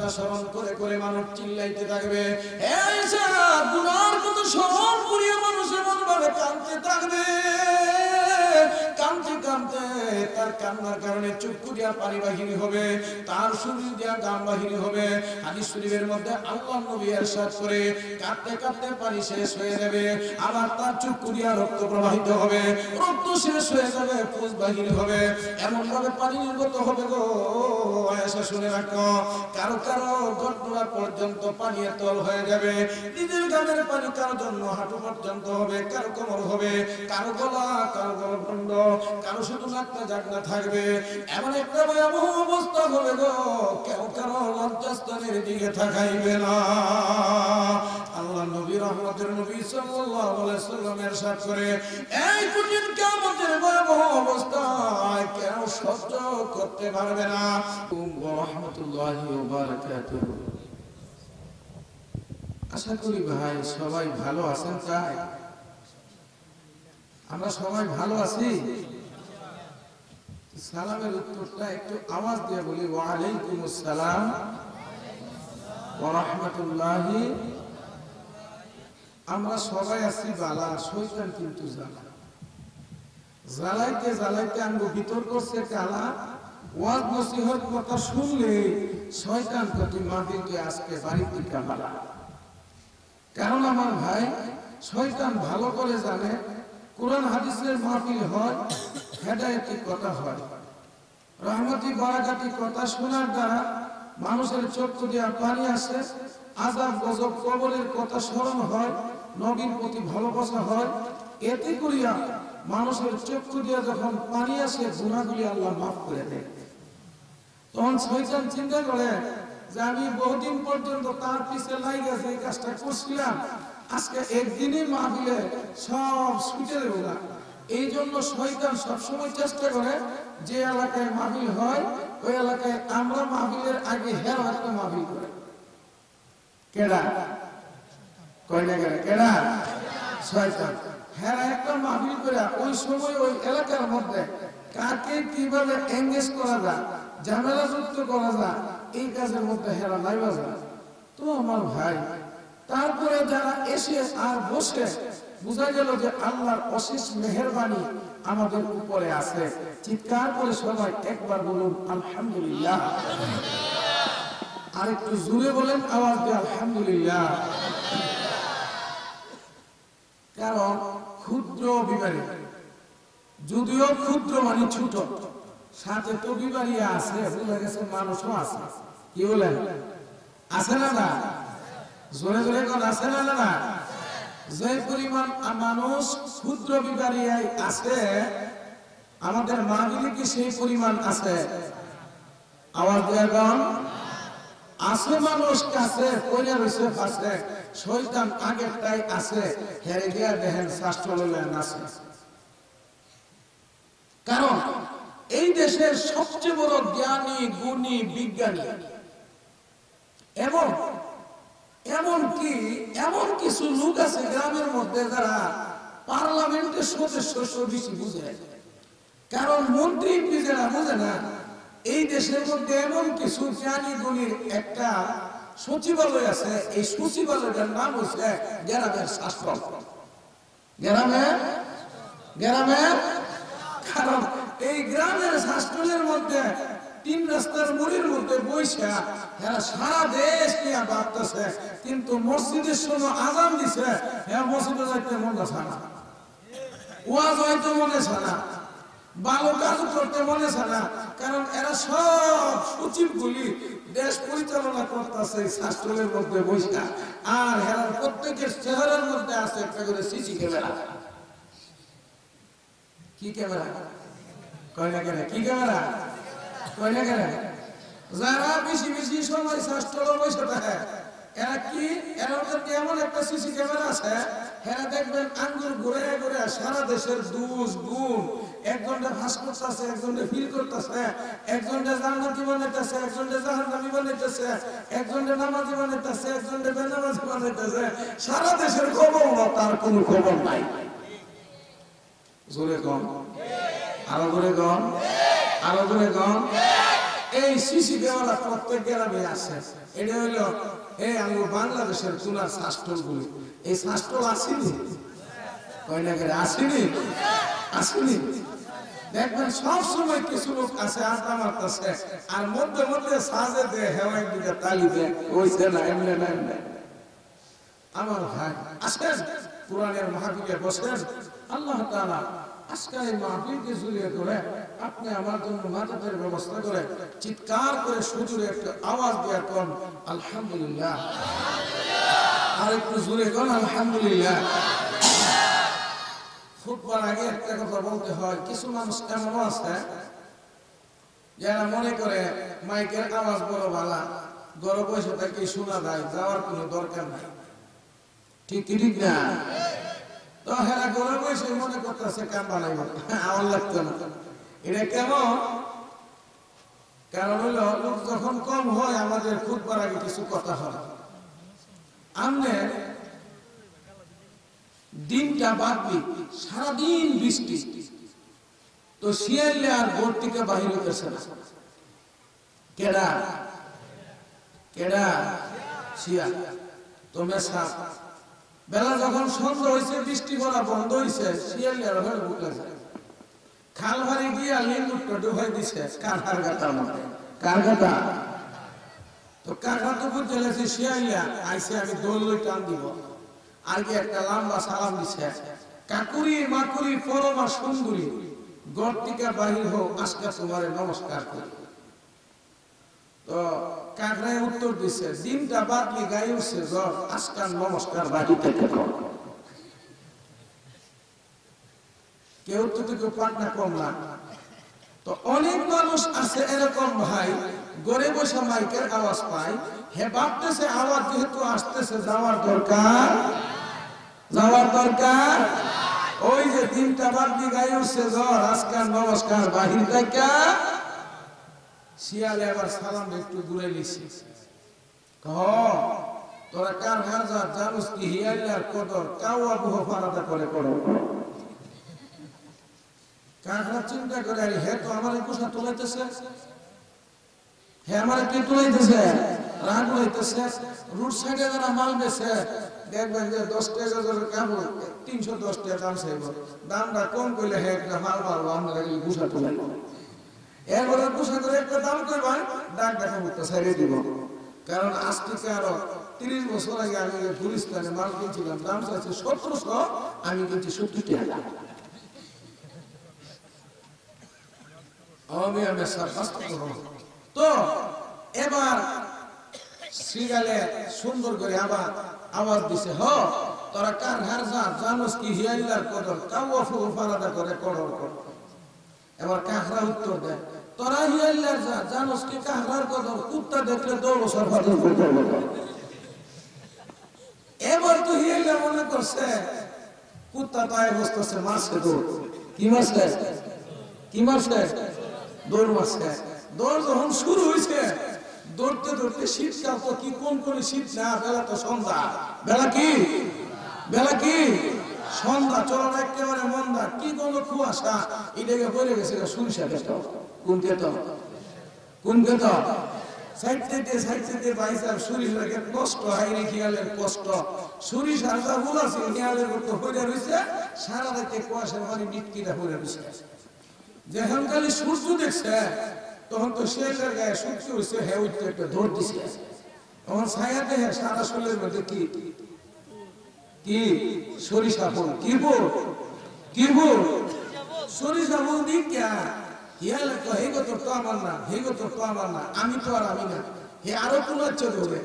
কথা স্মরণ করে করে মানুষ চিল্লাইতে থাকবে, আয়েশা গুনার কথা স্মরণ করিয়া মানুষ এমন ভাবে কাঁদতে থাকবে, কাঁদতে কাঁদতে তার কান্নার কারণে চক্ষু দিয়া পানি বাহির হবে, তার শরীর দিয়া ঘাম বাহির হবে। হাদিস শরীফের মধ্যে আল্লাহর নবী ইরশাদ করে, কাঁদতে কাঁদতে পানি শেষ হয়ে যাবে, আবার তার চক্ষু দিয়া রক্ত প্রবাহিত হবে, রক্ত শেষ হয়ে যাবে, পুজ বাহির হবে, এমন ভাবে পানি নির্গত হবে গো আয়েশা শুনে রাখো। কারো কারো ঘটনা পর্যন্ত পানি তল হয়ে যাবে, নিজের গানের পানি কারো জন্য হাঁটু পর্যন্ত হবে, কারো কোমর হবে, কারো গলা, কারো গলবন্ধ, কারো শুধু নাকটা জাগনা থাকবে। এমন একটা ভয়াবহ অবস্থা হবে গো, কেউ কারো লজ্জাস্থানের দিকে তাকাইবে না। আল্লাহ নবী রহমতের নবী সাল্লাল্লাহু আলাইহি সাল্লাম ইরশাদ করে, এই কঠিন কিয়ামতের ভয়াবহ অবস্থায় কেউ সহ্য করতে পারবে না। ওয়া রাহমাতুল্লাহি ওয়া বারাকাতুহু। আশা করি ভাই সবাই ভালো আছেন, তাই আমরা সবাই ভালো আছি। সালামের উত্তরটা একটু আওয়াজ দিয়ে বলি, ওয়া আলাইকুমুস সালাম ওয়া রাহমাতুল্লাহি। আমরা সবাই আছি বালা, শয়তান কিন্তু জ্বালা, জ্বালাইতে জ্বালাইতে আমগো ভিতর করছে কালা। ওয়াজ নসিহত কথা শুনলে শয়তান কত মাহফিলকে আজকে বাড়ি থেকে বালা। কারণ আমার ভাই শয়তান ভালো করে জানে কোরআন হাদিসের মাহফিল হয়, হেদায়েতি কথা হয়, রহমতি বারাকাতি কথা শোনার দ্বারা মানুষের চক্ষু দিয়া পানি আসে, আযাব গজব কবরের কথা স্মরণ হয়, নবীর প্রতি ভালোবাসা হয়। এতে করিয়া মানুষের চক্ষু দিয়া যখন পানি আসে, গুনাহগুলি আল্লাহ মাফ করে দেয়। তখন শয়তান চিন্তা করে যে আমি বহুদিন পর্যন্ত তার পিছে লাগা যে কাজটা করছিলাম, আজকে একদিনই মাহফিলে সব ছুটে দেব না। এই জন্য শয়তান সবসময় চেষ্টা করে যে এলাকায় মাহফিল হয় ওই এলাকায় আমরা মাহফিলের আগে হেরা একটা মাহফিল করে। কেডা কয় না কেডা? শয়তান। হেরা একটা মাহফিল করে ওই সময় ওই এলাকার মধ্যে কাকে কিভাবে এঙ্গেজ করা যায়, ঝামেলা যুক্ত করা যায়, এই কাজের মধ্যে হেরা লাইবা যায়। তো আমার ভাই, তারপরে যারা এসে আর বসে বোঝা গেল যে আল্লাহর অশেষ মেহেরবানি আমাদের উপরে আছে। চিৎকার করে সবাই একবার বলুন আলহামদুলিল্লাহ। আর একটু জোরে বলেন আওয়াজ দিয়ে আলহামদুলিল্লাহ। কারণ ক্ষুদ্র বিমারি, যদিও ক্ষুদ্র মানে ছোট, সাথে তো বিমারি আছে, বোঝা গেছে মানুষও আছে। কি বলেন? আছে না না? জোরে জোরে কোন আছে না না? যে পরিমাণ মানুষ ক্ষুদ্র বিমারি আছে, আমাদের মাহফিলে কি সেই পরিমাণ আছে? আওয়াজ দিয়ে কোন আছে? মানুষ কাছে কইরা রইছে পাশে, শয়তান আগেরটাই আছে, হেরে গিয়া দেখেন শাস্ত্রলেন আছে। কারণ এই দেশের সবচেয়ে বড় জ্ঞানী, গুণী, বিজ্ঞানী এবং এমনকি এমন কিছু লোক আছে গ্রামের মধ্যে যারা পার্লামেন্টের সদস্য বেশি বুঝে। কারণ মন্ত্রী এমপি যারা বুঝে না, এই দেশের মধ্যে এমন কিছু জ্ঞানী গুণীর একটা সচিবালয় আছে। এই সচিবালয়টার নাম হচ্ছে গ্রামের শাসক। গ্রামের কারণ এই গ্রামের শাসনের মধ্যে তিন রাস্তার মোড়ের মধ্যে বৈশা এরা সারা দেশ নিয়ে ভাবতেছে, কিন্তু মসজিদের সময় আজান দিছে, হ্যাঁ মসজিদে যাইতে মনে ছাড়া, ওয়াজ হয়তো মনে ছাড়া, ভালো কাজ করতে মনে ছাড়া। কারণ এরা সব সচিবগুলি দেশ পরিচালনা করতেছে শাসনের মধ্যে বৈশা, আর এরা প্রত্যেকের চেহারার মধ্যে আছে একটা করে সিসি ক্যামেরা। কি ক্যামেরা? কয় না কেন? কি ক্যামেরা? কয় না কেন? যারা বেশি বেশি সময় শাস্ত্র বসে থাকে এরা কি, এরা এমন একটা সিসি ক্যামেরা আছে, এরা দেখবেন আঙ্গুল ঘুরে ঘুরে সারা দেশের দোষ গুণ, একজনটা ফাঁস করতেছে, একজনটা ফিল করতেছে, একজনটা জান্নাতি বানাইতেছে, একজনটা জাহান্নামী বানাইতেছে, একজনটা নামাজি বানাইতেছে, একজনটা বেনামাজি বানাইতেছে। সারা দেশের খবর না, তার কোনো খবর নাই। জোরে কম, আরো জোরে কম, আরো জোরে কম। এই সিসি দেওয়ালা প্রত্যেক গ্রামে আছে। এটা হইলো এই আঙ্গু বাংলাদেশের চুনার শাস্ত্রগুলি। এই শাস্ত্র আসেনি কয়নাগের, আসেনি আসেনি। দেখবেন সব সময় কিছু লোক আছে আড্ডা মারতেছে, আর মধ্যে মধ্যে সাজে দেয় হেওয়াই দিকে তালি দেয়, ওইছে না এমনি না এমনি। আমার ভাই আসেন কোরআনের মাহফিলে বসেন, আল্লাহ তাআলা আজকে এই মাহফিলকে ঝুলিয়ে করে আপনি আমার জন্য মাথার ব্যবস্থা করে চিৎকার করে সুজুরে একটা আওয়াজ দেওয়ার কোন আলহামদুলিল্লাহ, আর একটু জোরে কোন আলহামদুলিল্লাহ। খুতবার আগে একটা কথা বলতে হয়, কিছু মানুষ এমন আছে যারা মনে করে মাইকের আওয়াজ বড় ভালো, ঘরে বসে থাকি শোনা যায়, যাওয়ার কোনো দরকার নাই। ঠিক ঠিক না? তো হেরা ঘরে বসে মনে করতেছে কাম বানাইব, আমার লাগতো না। এটা কেমন? কারণ হলো লোক যখন কম হয় আমাদের খুতবার আগে কিছু কথা হয়। আমনে দিনটা বাদবি সারাদিন বৃষ্টি, তো শিয়ালে আর বোর্ড থেকে বাহির হতেছে না। কেডা কেডা? শিয়াল। তো মেসা বেলা যখন সন্ধ্যা হয়েছে, বৃষ্টি পড়া বন্ধ হয়েছে, শিয়ালে আর ঘরে বুক লাগে খাল ভারি গিয়া লিঙ্গুরটা ডুবাই দিছে কাঁঠার গাতার মধ্যে। কার গাতা? তো কাঁঠা তো বুঝতে গেছে শিয়ালিয়া আইসে, আমি দোল লই টান দিব। আগে একটা লম্বা সালাম দিছে, কাকুরি মাকুরি পরমা সুন্দরী ঘর থেকে বাহির হোক, আজকে তোমারে নমস্কার করি। তো কাকড়ায় উত্তর দিছে, দিনটা বাদলি গায়ে উঠছে জ্বর, আজকাল নমস্কার বাড়ি থেকে কর। কেউ তো কেউ পাটনা কম না। তো অনেক মানুষ আছে এরকম ভাই, গড়ে বসে মাইকের আওয়াজ পায়, হে ভাবতেছে আওয়াজ যেহেতু আসতেছে যাওয়ার দরকার, যাওয়ার দরকার। ওই যে দিনটা বাদলি গায়ে উঠছে জ্বর, আজকাল নমস্কার বাহির থেকে। শিয়ালে আবার সালাম একটু দূরে নিছি, তোরা কার হাজার জানুস কি হিয়াল্লার কদর, কাউ আবুহ ফারাদা করে করো। কাকড়া চিন্তা করে, হে তো আমার কুসা তুলাইতেছে, হে আমার কি তুলাইতেছে, রাগ হইতেছে। রুট সাইডে যারা মাল বেছে দেখবেন যে 10 টাকা করে কাপড় 310 টাকা দাম চাইব, দামটা কম করলে হে একটা মাল মারবো, আমরা কুসা তুলাই। এরপরে কুসা করে একটা দাম করবেন, ডাক দেখা মুক্ত সাইডে দিব। কারণ আজ থেকে আরো 30 বছর আগে আমি গুলিস্তানে মাল কিনছিলাম, দাম চাইছে 1700, আমি কিনছি 70 টাকা। তো এবার শ্রীগালে সুন্দর করে আবার আওয়াজ দিছে, হ তোরা কার হার যা জানোস কি হিয়াইলার কদর, কাউ ফারাদা করে করর কর। এবার কাকড়া উত্তর দেয়, তোরা হিয়াইলার যা জানোস কি কাকড়ার কদর, কুত্তা দেখলে দৌড় সরফাদর করতে হবে। এবার তো হিয়াইলা মনে করছে কুত্তা তাই বসতেছে মাছে দৌড়, কি মাছে, কি মাছে দৌড় মাছে। দৌড় যখন শুরু হয়েছে, দৌড়তে দৌড়তে শীতকাল তো কি কোন কোন শীত না, বেলা তো সন্ধ্যা, বেলা কি, বেলা কি সন্ধ্যা, চলার একেবারে মন্দা, কি কোন কুয়াশা, এটাকে বলে গেছে সরিষা ক্ষেত। কোন ক্ষেত, কোন ক্ষেত? সাইড থেকে বাইসার সরিষার ক্ষেত কষ্ট হাইরে খেয়ালের কষ্ট, সরিষার যা ফুল আছে খেয়ালের মতো হয়ে রয়েছে, সারা রাতে কুয়াশার মানে মিটকিটা হয়ে রয়েছে। যখন খালি সূর্য দেখছে তখন তো শেষের গায়ে সূর্য হয়েছে, হে উঠতে একটা দৌড় দিছে। তখন ছায়া দেখে সারা শরীরের মধ্যে কি কি সরিষা ফুল, কি ফুল, কি ফুল, সরিষা ফুল দিক হিয়ালে তো হে গো তোর তো আমার না, হে গো তোর তো আমার না, আমি তো আর আমি না, হে আরো কোন হচ্ছে ধরে।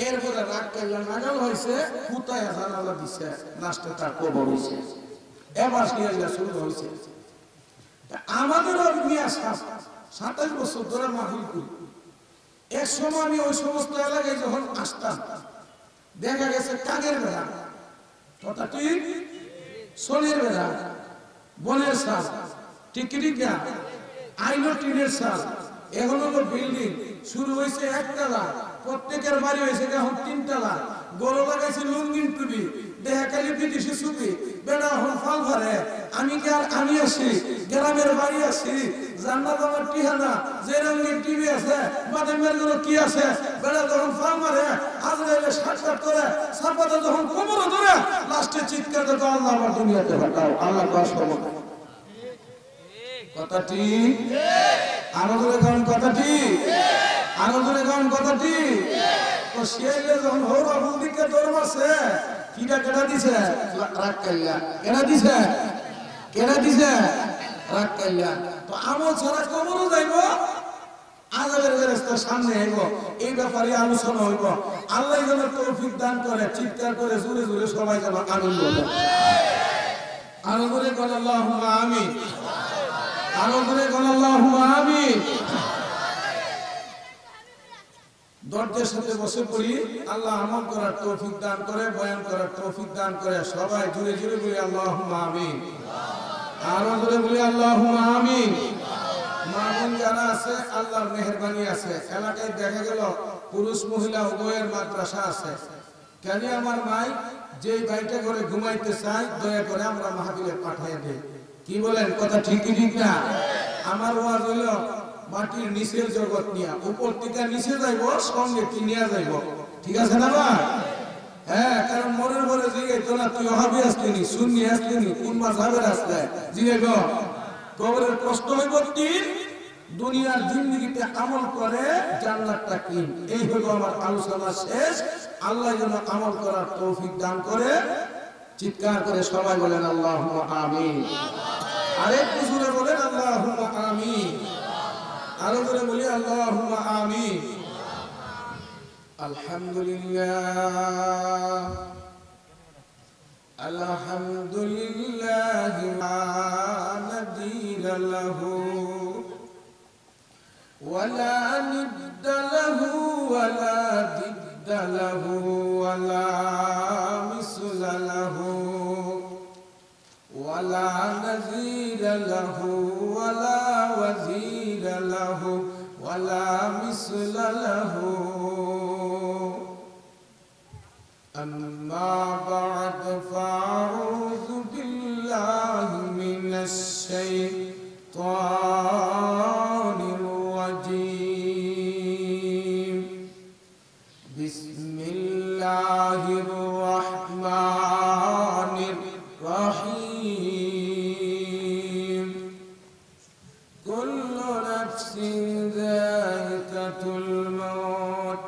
এরপরে রাগ করলেন, নাগাল হয়েছে, কুতায় জানালা দিছে, লাস্টে তার কবর হয়েছে। এবার হিয়াল্লা শুরু হয়েছে। আমাদেরও নিয়ে 27 বছর ধরে মাহফিল করি। এক সময় আমি ওই সমস্ত এলাকায় যখন আসতাম, দেখা গেছে কাগের বেড়া, কথা ঠিক, সোনের বেড়া, বনের সাল, টিকিটি না, আইনো টিনের সাল, এখন হলো বিল্ডিং শুরু হয়েছে একতলা, প্রত্যেকের বাড়ি হয়েছে এখন 3 তলা, গরু লাগাইছে লুঙ্গিন টুপি, দেহা খালি বিদেশি ছবি, বেড়া হন ফাল ভরে, আমি কি আর আমি আসি, গ্রামের বাড়ি আসি, জান্নাত আমার ঠিকানা, যে রঙের টিভি আছে, বাদামের গুলো কি আছে, বেড়া যখন ফল মারে, আজরাইলে সাক্ষাৎ করে, সাপাতে যখন কোমরে ধরে, লাস্টে চিৎকার করে আল্লাহ আমার দুনিয়াতে পাঠাও, আল্লাহ বাস করবো। কথা ঠিক? আরো ধরে কারণ কথা ঠিক? আরো ধরে কারণ কথা ঠিক? তো শিয়াইলে যখন হৌরা বুদিকে দৌড়াছে, কিটা কেটা দিছে? রাগ কাইলা। কেটা দিছে? কেটা দিছে? রাগ কাইলা। তো আমল ছাড়া কবরও যাইব, আযাবের ফেরেশতার সামনে আইব, এই ব্যাপারে আলোচনা হইব। আল্লাহ যেন তৌফিক দান করে, চিৎকার করে জোরে জোরে সবাই যেন আনন্দ করে। আরো জোরে বল আল্লাহুম্মা আমিন। আরো জোরে বল আল্লাহুম্মা আমিন। দরজার সাথে বসে পড়ি, আল্লাহ আমল করার তৌফিক দান করে, বয়ান করার তৌফিক দান করে। সবাই জোরে জোরে বলি আল্লাহুম্মা আমিন। আরো জোরে বলি আল্লাহুম্মা আমিন। মা বোন যারা আছে, আল্লাহর মেহেরবানি আছে। এলাকায় দেখা গেল পুরুষ মহিলা উভয়ের মাদ্রাসা আছে। কেন আমার মাই যে ভাইটা করে ঘুমাইতে চাই, দয়া করে আমরা মাহফিলে পাঠিয়ে দেই। কি বলেন? কথা ঠিক কি ঠিক না? আমার ওয়াজ হইল মাটির নিচের জগৎ নিয়া, উপর থেকে নিচে যাইব, সঙ্গে কি নিয়ে যাইব। ঠিক আছে না ভাই? হ্যাঁ, কারণ মনের মনে জিগাইতো না তুই ওহাবি আসলিনি, সুন্নি আসলিনি, কোন মাযহাবের আসলে জিগাইব। কবরের প্রশ্ন হইব তিন, দুনিয়ার জিন্দেগিতে আমল করে জান্নাতটা কি। এই হইল আমার আলোচনা শেষ। আল্লাহ যেন আমল করার তৌফিক দান করে। চিৎকার করে সবাই বলেন আল্লাহুম্মা আমিন। আরেকটু জোরে বলেন আল্লাহুম্মা আমিন। আরো জোরে বলি আল্লাহুম্মা আমিন। আলহামদুলিল্লাহ আলহামদুলিল্লাহি মা নাযীরা লাহু ওয়ালা নিদ্দা লাহু ওয়ালা দিদ্দা লাহু ওয়ালা মিসলা লাহু ওয়ালা নাযীরা লাহু ওয়ালা ওয়াজীরা লাহু ওয়ালা মিসলা লাহু। أما بعد فأعوذ بالله من الشيطان الرجيم. بسم الله الرحمن الرحيم. كل نفس ذائقة الموت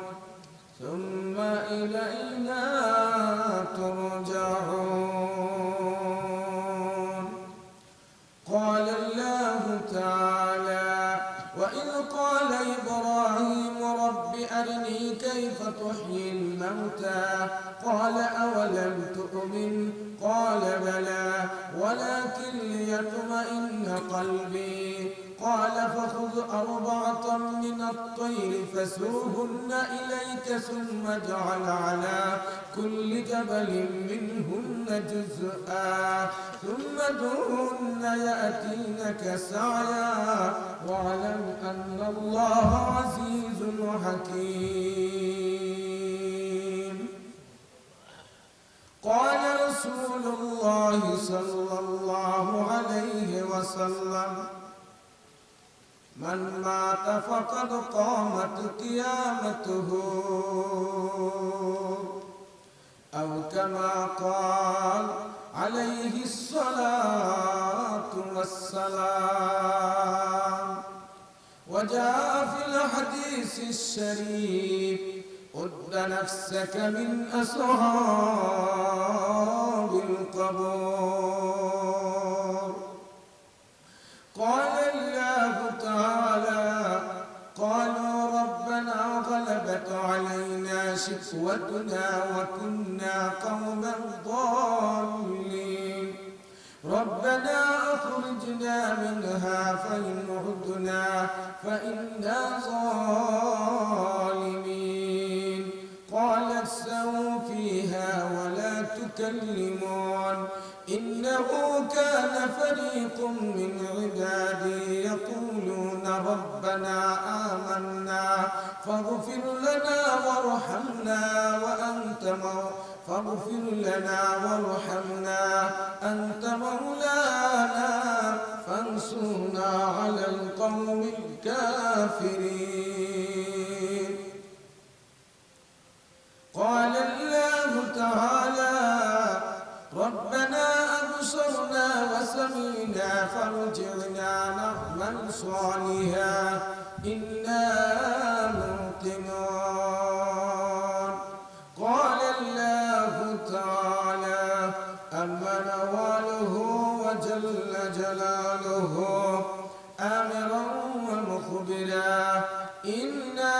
ثم إلينا ترجعون. قال الله تعالى: وإذ قال إبراهيم رب أرني كيف تحيي الموتى قال أولم تؤمن قال بلى ولكن ليطمئن قلبي قال فخذ أربعة من الطير فسرهن إليك ثم اجعل على كل جبل منهن جزءا ثم ادعهن يأتينك سعيا واعلم أن الله عزيز حكيم. قال رسول الله صلى الله عليه وسلم: من مات فقد قامت قيامته، أو كما قال عليه الصلاة والسلام. وجاء في الحديث الشريف: أد نفسك من أصحاب القبور. قال الله تعالى: قالوا ربنا غلبت علينا شقوتنا وكنا قوما ضالين ربنا أخرجنا منها فإن عدنا فإنا ظالمين. قال اخسئوا فيها ولا تكلمون إنه كان فريق من عبادي يقولون ربنا آمنا فاغفر لنا وارحمنا أنت مولانا فانصرنا على القوم الكافرين. قال الله تعالى ربنا أبصرنا وسمعنا فارجعنا نعمل صالحا إنا موقنون. قال الله تعالى أما نواله وجل جلاله آمرا ومخبرا إنا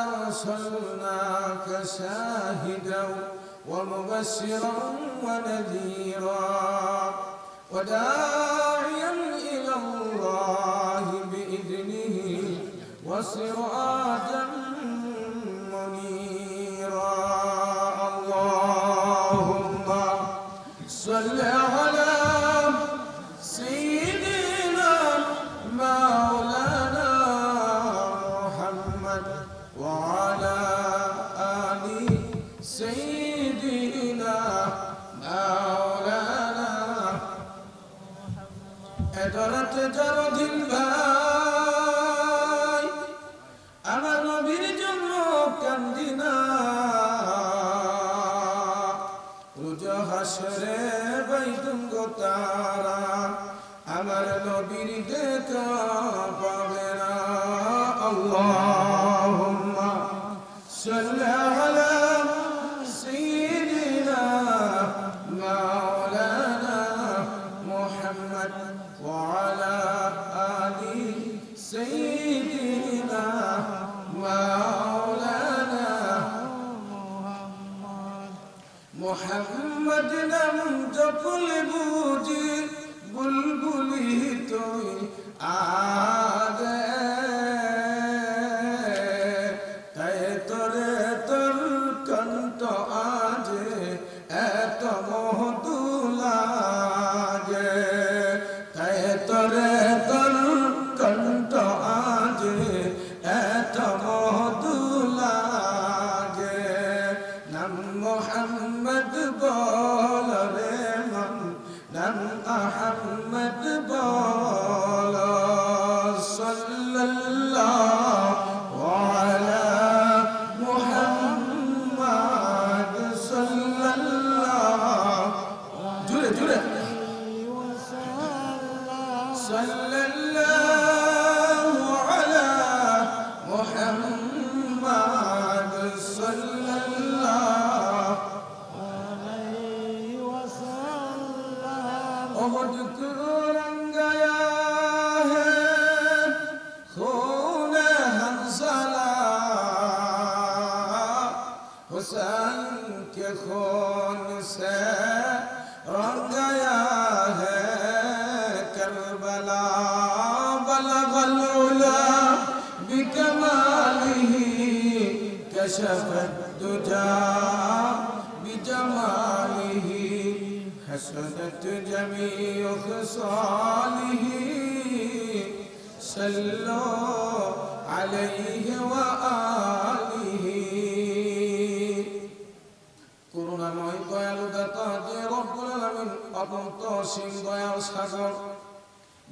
أرسلناك شاهدا ومبشرا ونذيرا وداعيا إلى الله بإذنه وسراجا منيرا. اللهم صل على سيدنا مولانا محمد وعلى آل سيدنا مولانا এদরত জরদিন ভাই আমার নবীর জন্য কান্দিনা রোজ হাসরে বাইতুম গো তারা আমার নবীর দেখা পাবে না। আল্লাহুম্মা সাল্লি আলা সাইয়্যিদিনা মাওলানা মুহাম্মদ ওয়া আলা আলি সাইয়্যিদিনা মাওলানা মুহাম্মদ নাম জপলে বুঝি বুলবুলি তুই আগে তাই তোরে তোর কণ্ঠ আজ এত মধু লাগে তাই তোরে তোর কণ্ঠ আজ এত মধু লাগে নাম মুহাম্মদ বল রে মন নাম আহমদ বল সাল্লাল্লাহু আলা মুহাম্মদ সাল্লাল্লাহু জুড়ে জুড়ে সাল্লাল্লাহু আলা মুহাম্মদ সাল্লাল্লাহু আলাইহি ওয়াসাল্লাম। ওহদ को रंग गया है खून हंसला हुसैन के खून से रंग गया है करबला बलगल उला बिकमालिही कशफत दुजा बिजमालिही حسنت جميع خصاله صلوا عليه وآله। করুণাময় দয়ালু দাতা যে রব্বুল আলামিন অনন্ত অসীম দয়ার সাগর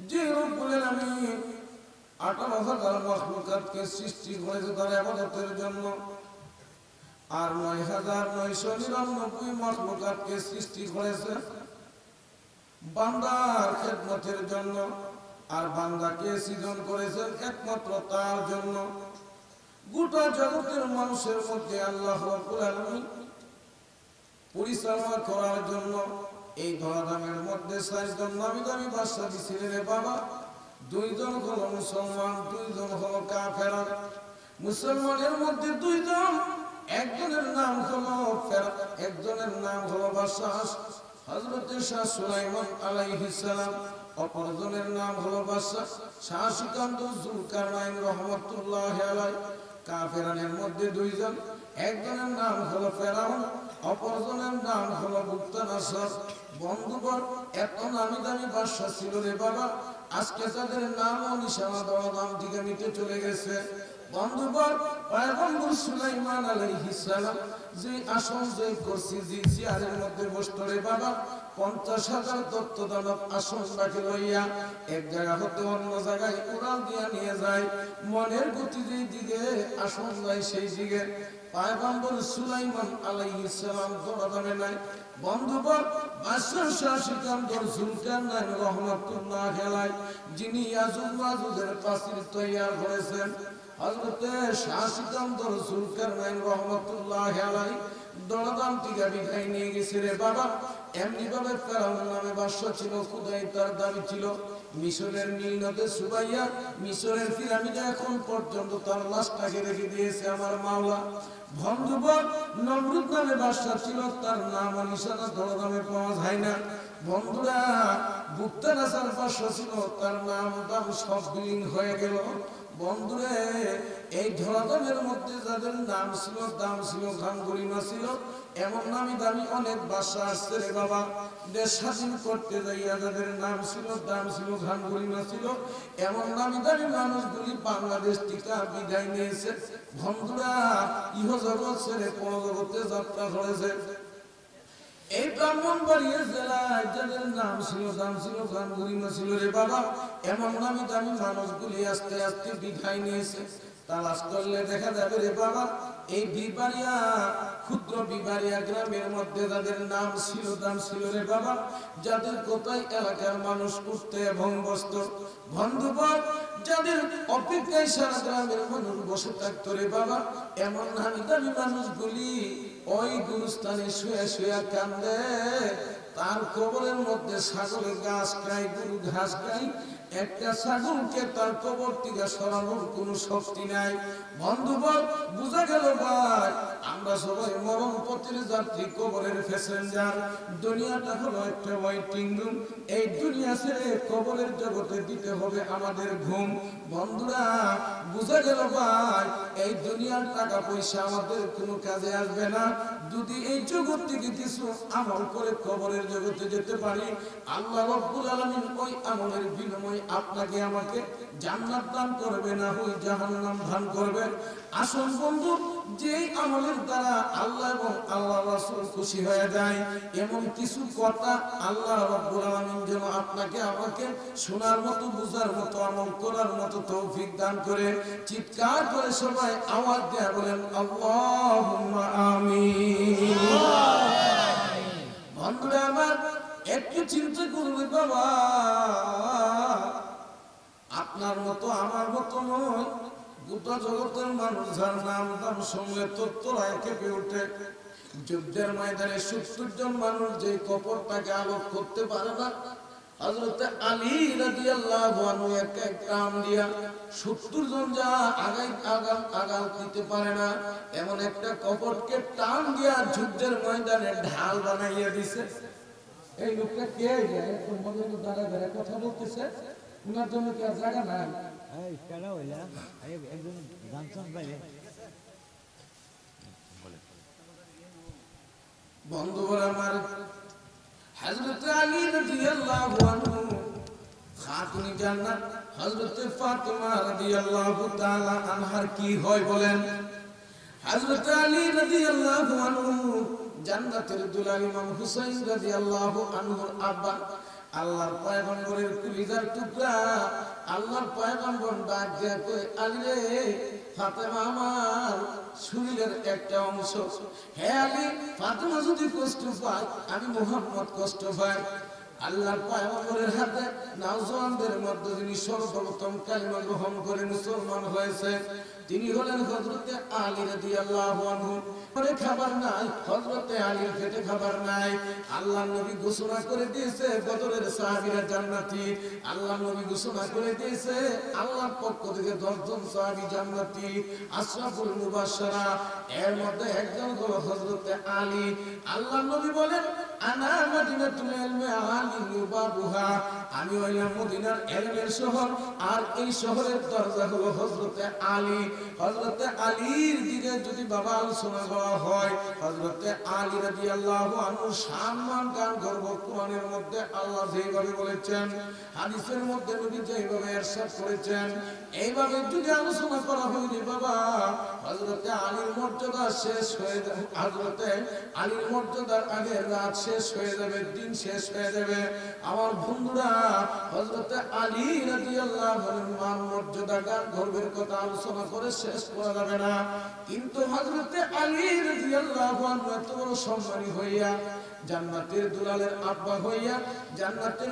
যে রব্বুল আলামিন 18,000 মাখলুকাতকে সৃষ্টি করেছে তার ইবাদতের জন্য আর 9,999 মাখলুকাতকে সৃষ্টি করেছে বান্দার খেদমতের জন্য আর বান্দাকে সৃজন করেছেন একমাত্র তার জন্য। গোটা জগতের মানুষের মধ্যে আল্লাহ রাব্বুল আলামিন পরিচালনা করার জন্য এই ধরাধামের মধ্যে 4 জন নামি দামি বাদশা দিছিলেন বাবা। 2 জন হলো মুসলমান, 2 জন হলো কাফের। মুসলমানের মধ্যে 2 জন, একজনের নাম হলো একজনের নাম হলো বাদশা হযরত শাহ সুলাইমান আলাইহিস সালাম, অপরজনের নাম হলো বাদশা শাহ সিকান্দর জুলকারনাইন রহমাতুল্লাহি আলাইহি। কাফেরানের মধ্যে 2 জন, একজনের নাম হলো ফেরাউন, অপরজনের নাম হলো বুকতানাসর। বন্ধুগণ, এত নামি দামি বাদশা ছিল রে বাবা, আজকে তাদের নাম ও নিশানা দেওয়া নাম থেকে মিটে চলে গেছে। বন্ধুগণ, পয়গম্বর সুলাইমান আলাইহিস সালাম যে আসন যে কুরসি যে চেয়ারের মধ্যে বসতো রে বাবা, 50,000 দত্তদানব আসনটাকে লইয়া এক জায়গা হতে অন্য জায়গায় উড়াল দিয়া নিয়ে যায়। মনের গতি যেই দিকে আসন যায় সেই দিকে পয়গম্বর সুলাইমান আলাইহিস সালাম দৌড়াদৌড়ি নাই। বন্ধুগণ, বাদশাহ শাহ সিকান্দর জুলকারনাইন রহমাতুল্লাহ আলাইহি যিনি ইয়াজুজ মাজুজের প্রাচীর তৈয়ার করেছেন, হযরতে শাহ সিকান্দর জুলকারনাইন রহমাতুল্লাহ আলাইহি দৌড়াদাম থেকে বিদায় নিয়ে গেছে রে বাবা। এমনি ভাবে ফেরাউন নামে বাদশা ছিল, খুদাই তার দাবি ছিল মিশরের নীল নদে সুবাইয়া মিশরের পিরামিডে এখন পর্যন্ত তার লাশটাকে রেখে দিয়েছে আমার মাওলা। বন্ধুগণ, নমরুদ নামে বাদশা ছিল, তার নাম ও নিশানা দৌড়াদামে পাওয়া যায় না। বন্ধুরা, বুক্তানাসার বাদশা ছিল, তার নাম দাম সব বিলীন হয়ে গেল। বন্ধুরে, এই ধরাধামের মধ্যে যাদের নাম ছিল দাম ছিল খান গরিমা ছিল, এমন নামি দামি অনেক বাদশা আসছে রে বাবা। দেশ স্বাধীন করতে যাইয়া যাদের নাম ছিল দাম ছিল খান গরিমা ছিল, এমন নামি দামি মানুষগুলি বাংলাদেশ থেকে বিদায় নিয়েছে। বন্ধুরা, ইহ জগৎ ছেড়ে পরজগতে যাত্রা করেছে। এই ব্রাহ্মণবাড়িয়া জেলায় যাদের নাম ছিল দাম ছিল খান গরিমা ছিল রে বাবা, এমন নামি দামি মানুষগুলি আস্তে আস্তে বিদায় নিয়েছে। তালাশ করলে দেখা যাবে রে বাবা, এই বিবাড়িয়া ক্ষুদ্র বিবাড়িয়া গ্রামের মধ্যে যাদের নাম ছিল দাম ছিল রে বাবা, যাদের কোথায় এলাকার মানুষ উঠতে এবং বসত। বন্ধুগণ, যাদের অপেক্ষায় সারা গ্রামের মানুষ বসে থাকতো রে বাবা, এমন নামি দামি মানুষগুলি ওই গুরুস্থানে শুয়ে শুয়ে কান্দে। তার কবরের মধ্যে ছাগলের ঘাস খায়, গরু ঘাস খায়, একটা ছাগলকে তার কবর থেকে সরানোর কোনো শক্তি নাই। বন্ধুগণ, বুঝা গেল ভাই, আমরা সবাই মরণ পথের যাত্রী, কবরের প্যাসেঞ্জার। দুনিয়াটা হলো একটা ওয়েটিং রুম। এই দুনিয়া ছেড়ে কবরের জগতে দিতে হবে আমাদের ঘুম। বন্ধুরা, বুঝা গেল ভাই, এই দুনিয়ার টাকা পয়সা আমাদের কোনো কাজে আসবে না। যদি এই জগৎ থেকে কিছু আমল করে কবরের জগতে যেতে পারি, আল্লাহ রাব্বুল আলামিন ওই আমলের বিনিময়ে আপনাকে আমাকে জান্নাত দান করবে, না হয় জাহান্নাম দান করবে। আসল বন্ধু, যেই আমলের দ্বারা আল্লাহ এবং আল্লাহ রাসূল খুশি হয়ে যায়, এমন কিছু কথা আল্লাহ রাব্বুল আলামিন যেন আপনাকে আমাকে শোনার মতো, বুঝার মতো, আমল করার মতো তৌফিক দান করে। চিৎকার করে সবাই আওয়াজ দেয়া বলেন আল্লাহুম্মা আমিন। বন্ধুরা আমার, একটু চিন্তা করবে বাবা, আপনার মতো আমার মতো নয়, গোটা জগতের মানুষ যার নাম দাম শুনলে তত্ত্বরায় কেঁপে ওঠে। যুদ্ধের ময়দানে 70 জন মানুষ যে কবরটাকে আলোক করতে পারে না, হযরত আলী রাদিয়াল্লাহু আনহু এক টান দিয়া 70 জন যা আগাল দিতে পারে না, এমন একটা কবরকে টান দিয়া যুদ্ধের ময়দানে ঢাল বানাইয়া দিছে। এই লোকটা কে? এখন মনে দাঁড়া দাঁড়া কথা বলতেছে, উনার জন্য কি আর জায়গা নাই? বন্ধুরা আমার, হযরত আলী রাদিয়াল্লাহু আনহু, খাতুনে জান্নাত হযরত ফাতেমা রাদিয়াল্লাহু তাআলা আনহার কি হয় বলেন? হযরত আলী রাদিয়াল্লাহু আনহু জান্নাতের দুলাল ইমাম হুসাইন রাদিয়াল্লাহু আনহুর আব্বা, আল্লাহর পয়গম্বরের কলিজার টুকরা। আল্লাহর পয়গম্বর ডাক দিয়া কই, আলী রে, ফাতেমা আমার শরীরের একটা অংশ। হে আলী, ফাতেমা যদি কষ্ট পায়, আমি মুহাম্মদ কষ্ট পাই। আল্লাহর পয়গম্বরের হাতে নওজওয়ানদের মধ্যে যিনি সর্বপ্রথম কালিমা গ্রহণ করে মুসলমান হয়েছে, তিনি হলেন হযরতে আলী রাদিয়াল্লাহু আনহু। পরে খাবার নাই, হযরতে আলীর পেটে খাবার নাই। আল্লাহর নবী ঘোষণা করে দিয়েছে বদরের সাহাবীরা জান্নাতি। আল্লাহর নবী ঘোষণা করে দিয়েছে আল্লাহর পক্ষ থেকে 10 জন সাহাবী জান্নাতি, আশরাফুল মুবাশশারা। এর মধ্যে একজন হলো হযরতে আলী। আল্লাহর নবী বলেন, আনা মাদিনাতুল ইলমি আলী বাবুহা, আমি হইলাম মদিনার ইলমের শহর, আর এই শহরের দরজা হলো হযরতে আলী। হযরতে আলীর দিকে যদি বাবা আলোচনা করা হয় হযরতে আলী রাদিয়াল্লাহু আনহু সম্মান গান করব কোরআনের মধ্যে আল্লাহ যেভাবে বলেছেন হাদিসের মধ্যে নবী যেভাবে ইরশাদ করেছেন এইভাবে যদি আলোচনা করা হয় রে বাবা হযরতে আলীর মর্যাদা শেষ হয়ে যাবে হযরতে আলীর মর্যাদার আগে রাত শেষ হয়ে যাবে দিন শেষ হয়ে যাবে আমার বন্ধুরা হযরতে আলী রাদিয়াল্লাহু আনহুর মান মর্যাদা গান গর্বের কথা আলোচনা করে শেষ করা যাবে না কিন্তু হযরতে আলী রাদিয়াল্লাহু আনহু এত বড় সম্মানী হইয়া জান্নাতের দুলালের আব্বা হইয়া জান্নাতের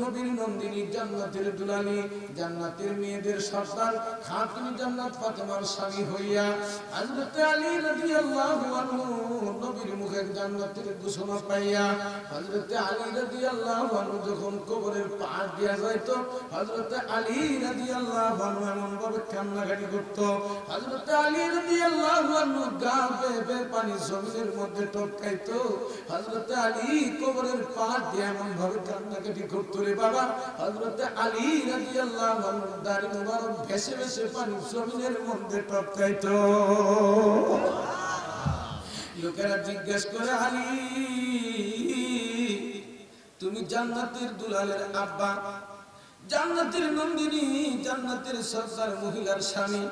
নবীর নন্দিনী জান্নাতের দুলালি জান্নাতের মেয়েদের সর্দার খাতুন জান্নাত ফাতেমার স্বামী হইয়া হযরত আলী রাদিয়াল্লাহু আনহু নবীর মুখে জান্নাতের ঘোষণা পাইয়া হযরত আলী রাদিয়াল্লাহু আনহু যখন কবরের পাশ দিয়া যাইতো হযরত আলী রাদিয়াল্লাহু আনহু এমন ভাবে কান্নাকাটি করত হযরত আলী রাদিয়াল্লাহু আনহু গা বেয়ে পানি জমিনের মধ্যে টপকাইতো হযরত আলী কবরের পাশ দিয়ে এমন ভাবে কান্নাকাটি করতো রে বাবা হযরত আলী রাদিয়াল্লাহু আনহু দাড়ি মুবারক ভেসে ভেসে পানি জমিনের মধ্যে টপকাইতো লোকেরা জিজ্ঞেস করে আলী তুমি জান্নাতের দুলালের আব্বা জান্নাতের নন্দিনী জান্নাতের সর্দার মহিলার স্বামী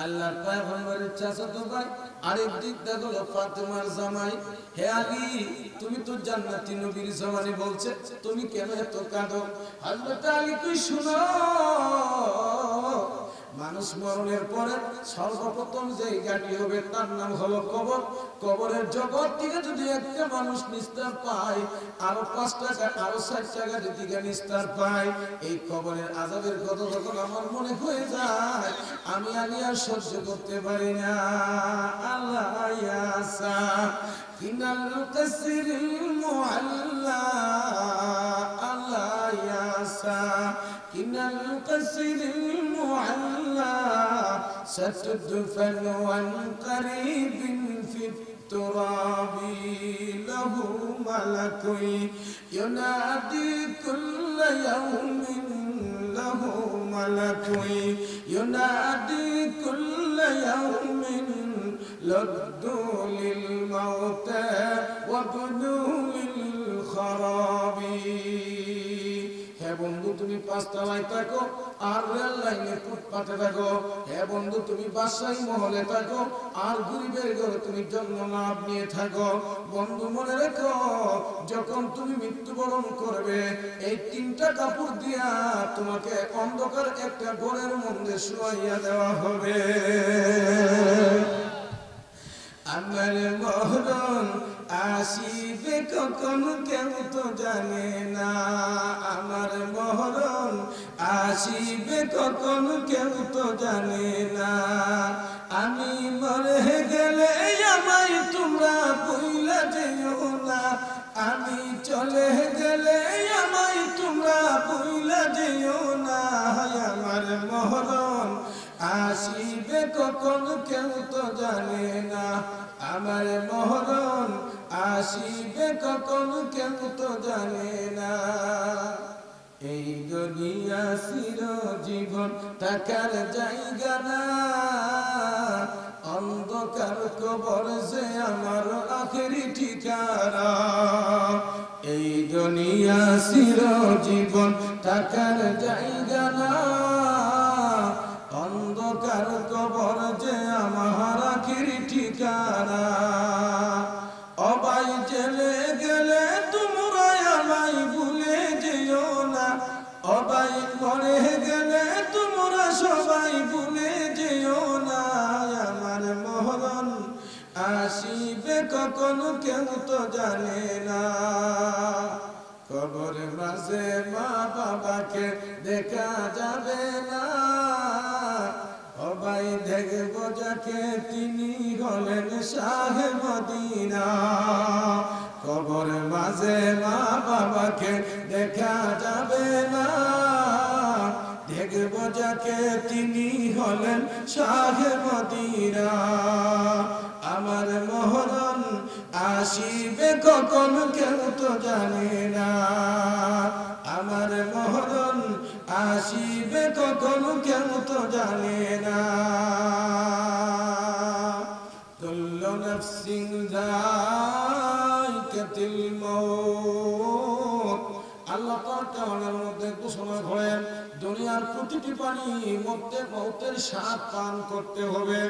আল্লাহর পয়গম্বরের চাচাতো ভাই আরেক দিক দেখো ফাতেমার জামাই হে আলী তুমি তো জান্নাতি নবীর জামানে বলছে তুমি কেন এত কাঁদো হযরত আলী কই শুনো মানুষ মরণের পরে সর্বপ্রথম যে গাড়ি হবে তার নাম হলো কবর কবরের জগৎ থেকে যদি একটা মানুষ নিস্তার পায় আরো 5 টাকা আরো 60 টাকা যদি নিস্তার পায় এই কবরের আযাবের কথা যখন আমার মনে হয়ে যায় আমি আর সহ্য করতে পারি না আল্লাহ ইয়াসা কিনাল কাসরিল মুআল্লা আল্লাহ ইয়াসা কিনাল কাসরিল মুআল্লা ستدفن عن قريب في التراب له ملك ينادي كل يوم له ملك ينادي كل يوم لدوا للموتى وابنوا للخراب হে বন্ধু তুমি পাঁচতলায় থাকো আর রেল লাইনে ফুটপাতে থাকো হে বন্ধু তুমি বাসাই মহলে থাকো আর গরিবের ঘরে তুমি জন্ম লাভ নিয়ে থাকো বন্ধু মনে রেখো যখন তুমি মৃত্যুবরণ করবে এই 3টা কাপড় দিয়া তোমাকে অন্ধকার একটা ঘরের মধ্যে শুয়াইয়া দেওয়া হবে আমার মরণ আসিবে কখন কেউ তো জানে না আমার মরণ আসিবে কখন কেউ তো জানে না আমি মরে গেলে আমায় তোমরা ভুইলা যেও না আমি চলে গেলে আমায় তোমরা ভুইলা যেও না আমার মরণ আসিবে কখন কেউ তো জানে না আমার মরণ আসিবে কখন কেউ তো জানে না এই দুনিয়া চির জীবন থাকার জায়গা না অন্ধকার কবর যে আমার আখেরি ঠিকানা এই দুনিয়া চির জীবন থাকার জায়গা না অন্ধকার কবর যে আমার আখেরি ঠিকানা অবাই জেলে গেলে তোমরা আমায় ভুলে যেও না অবাই মরে গেলে তোমরা সবাই ভুলে যেও না আমার মরণ আসিবে কখন কেউ তো জানে না কবর মাঝে মা বাবাকে দেখা যাবে না সবাই দেখব যাকে তিনি হলেন শাহে মদিনা কবর মাঝে মা বাবাকে দেখা যাবে না দেখব যাকে তিনি হলেন শাহে মদিনা আমার মরণ আসিবে কখন কেউ তো জানে না আমার মরণ আসিবে কখন কেউ তো জানে না নাফসিন যায়কাতুল মাউত। আল্লাহ তার কালামের মধ্যে ঘোষণা করেন দুনিয়ার প্রতিটি প্রাণী মৌতের স্বাদ পান করতে হবে,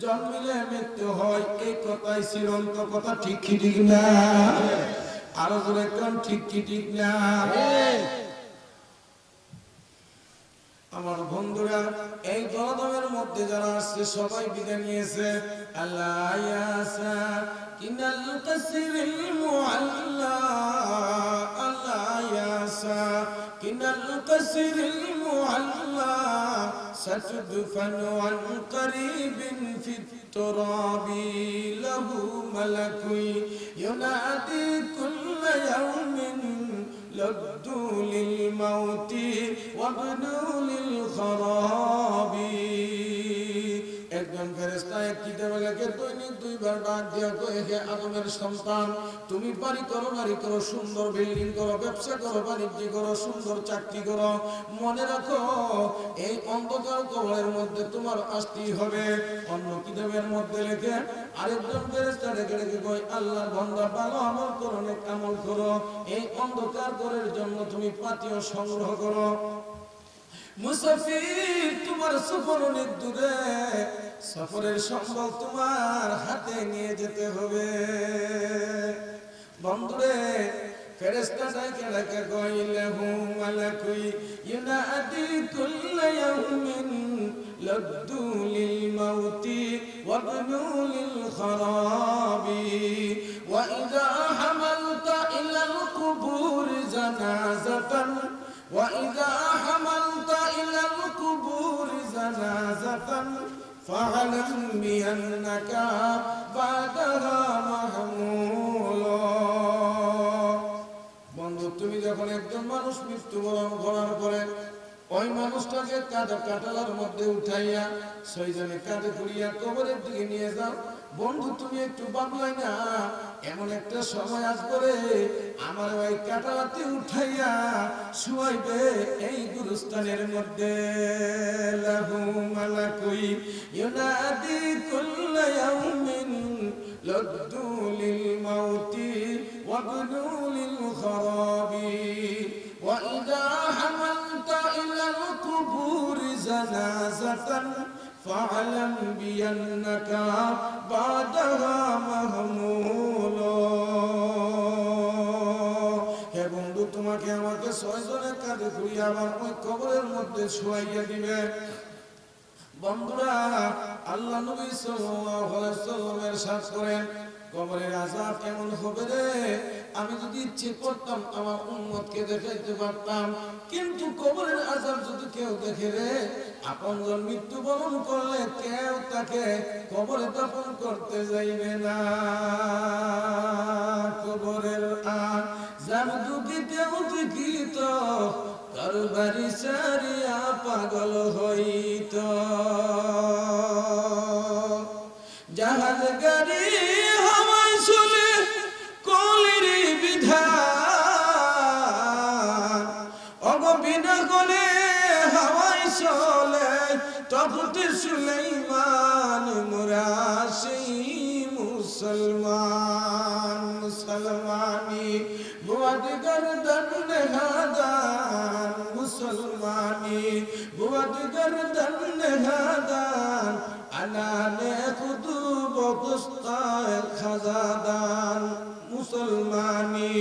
জন্মিলে মৃত্যু হয়, এই কথাই চিরন্ত কথা। ঠিক কি ঠিক না? আরো জোরে কোন ঠিক কি ঠিক না? আমার বন্ধুরা, এই দরদামের মধ্যে যারা আসছে সবাই বিদায় নিয়েছে। আল্লাহ ইয়াসা কিনাল কাসরিল মুআল্লা, আল্লাহ ইয়াসা কিনাল কাসরিল মুআল্লা সাতদফানু আন করিবিন ফিত তুরাবি লাহু মালাকুই ইউনাদি কুল্লা ইয়াউমিন লদ্দু লিল মাউতি ওয়াবনু লিল খরাবি। একজন ফেরেশতা এক কিতাবে লেখে দৈনিক 2 বার ডাক দিয়া কয়ে, হে আদমের সন্তান, তুমি বাড়ি করো, সুন্দর বিল্ডিং করো, ব্যবসা করো, বাণিজ্য করো, সুন্দর চাকরি করো, মনে রাখো এই অন্ধকার কবরের মধ্যে তোমার আসতেই হবে। অন্য কিতাবের মধ্যে লেখে আরেকজন ফেরেশতা লেখে কয়, আল্লাহর বান্দা ভালো আমল করো, নেক আমল করো, এই অন্ধকার কবরের জন্য তুমি পাথেয় সংগ্রহ করো। মুসাফির, তোমার সফর অনেক দূরে, সফরের সম্বল তোমার হাতে নিয়ে যেতে হবে। বন্ধুরে, ফেরেশতা ডাকে ডাকে কইলাহু মালাকুই ইউনাদি কুল্লা ইয়াউমিন লদ্দু লিল মাউতি ওয়াবনু লিল খরাবি ওয়া ইযা হামালতা ইলাল কুবুর জানাজাতান وإذا حملت إلى القبور جنازة فاعلم بأنك بعدها محمول। বন্ধু, তুমি যখন একজন মানুষ মৃত্যুবরণ করার পরে ওই মানুষটাকে কাটালার মধ্যে উঠাইয়া ছয়জনে কাঁধে করিয়া কবরের দিকে নিয়ে যাও। বন্ধু, তুমি একটু ভাবলাই না, এমন একটা সময় আসবে রে, আমার ওই কাটালাতে উঠাইয়া শুয়াইবে এই গুরুস্থানের মধ্যে। লাহু মালাকুই ইউনাদি কুল্লা ইয়াউমিন লদ্দু লিল মাউতি ওয়াবনু লিল খরাবি ওয়া ইযা হামালতা ইলাল কুবুরি জানাজাতান فاعلم بأنك بعدها محمول। হে বন্ধু, তোমাকে আমাকে 6 জনের কাঁধে করিয়া আবার ওই কবরের মধ্যে শুয়াইয়া দিবে। বন্ধুরা, আল্লাহ নবী সাল্লাল্লাহু আলাইহি ওয়াসাল্লামের সাথ করেন কবরের আযাব কেমন হবে রে, আমি যদি ইচ্ছে করতাম আমার উম্মতকে দেখাইতে পারতাম, কিন্তু কবরের আযাব যদি কেউ দেখে রে, আপনজন মৃত্যুবরণ করলে কেউ তাকে কবরে দাফন করতে যাইবে না। কবরের আযাব যদি কেউ দেখিত, তার বাড়ি ছাড়িয়া পাগল হইত। জাহাজ গাড়ি হাওয়ায় চলে কলির বিধান, অগবিনা গলে হাওয়ায় চলে তখতে সুলাইমান। মোরা সেই মুসলমান, মুসলমানি বুয়াদ গর্দন নেহাদান, মুসলমানি বুয়াদ গর্দন নেহাদান, আনানে খুদুব কুস্তায় খাজাদান। মুসলমানি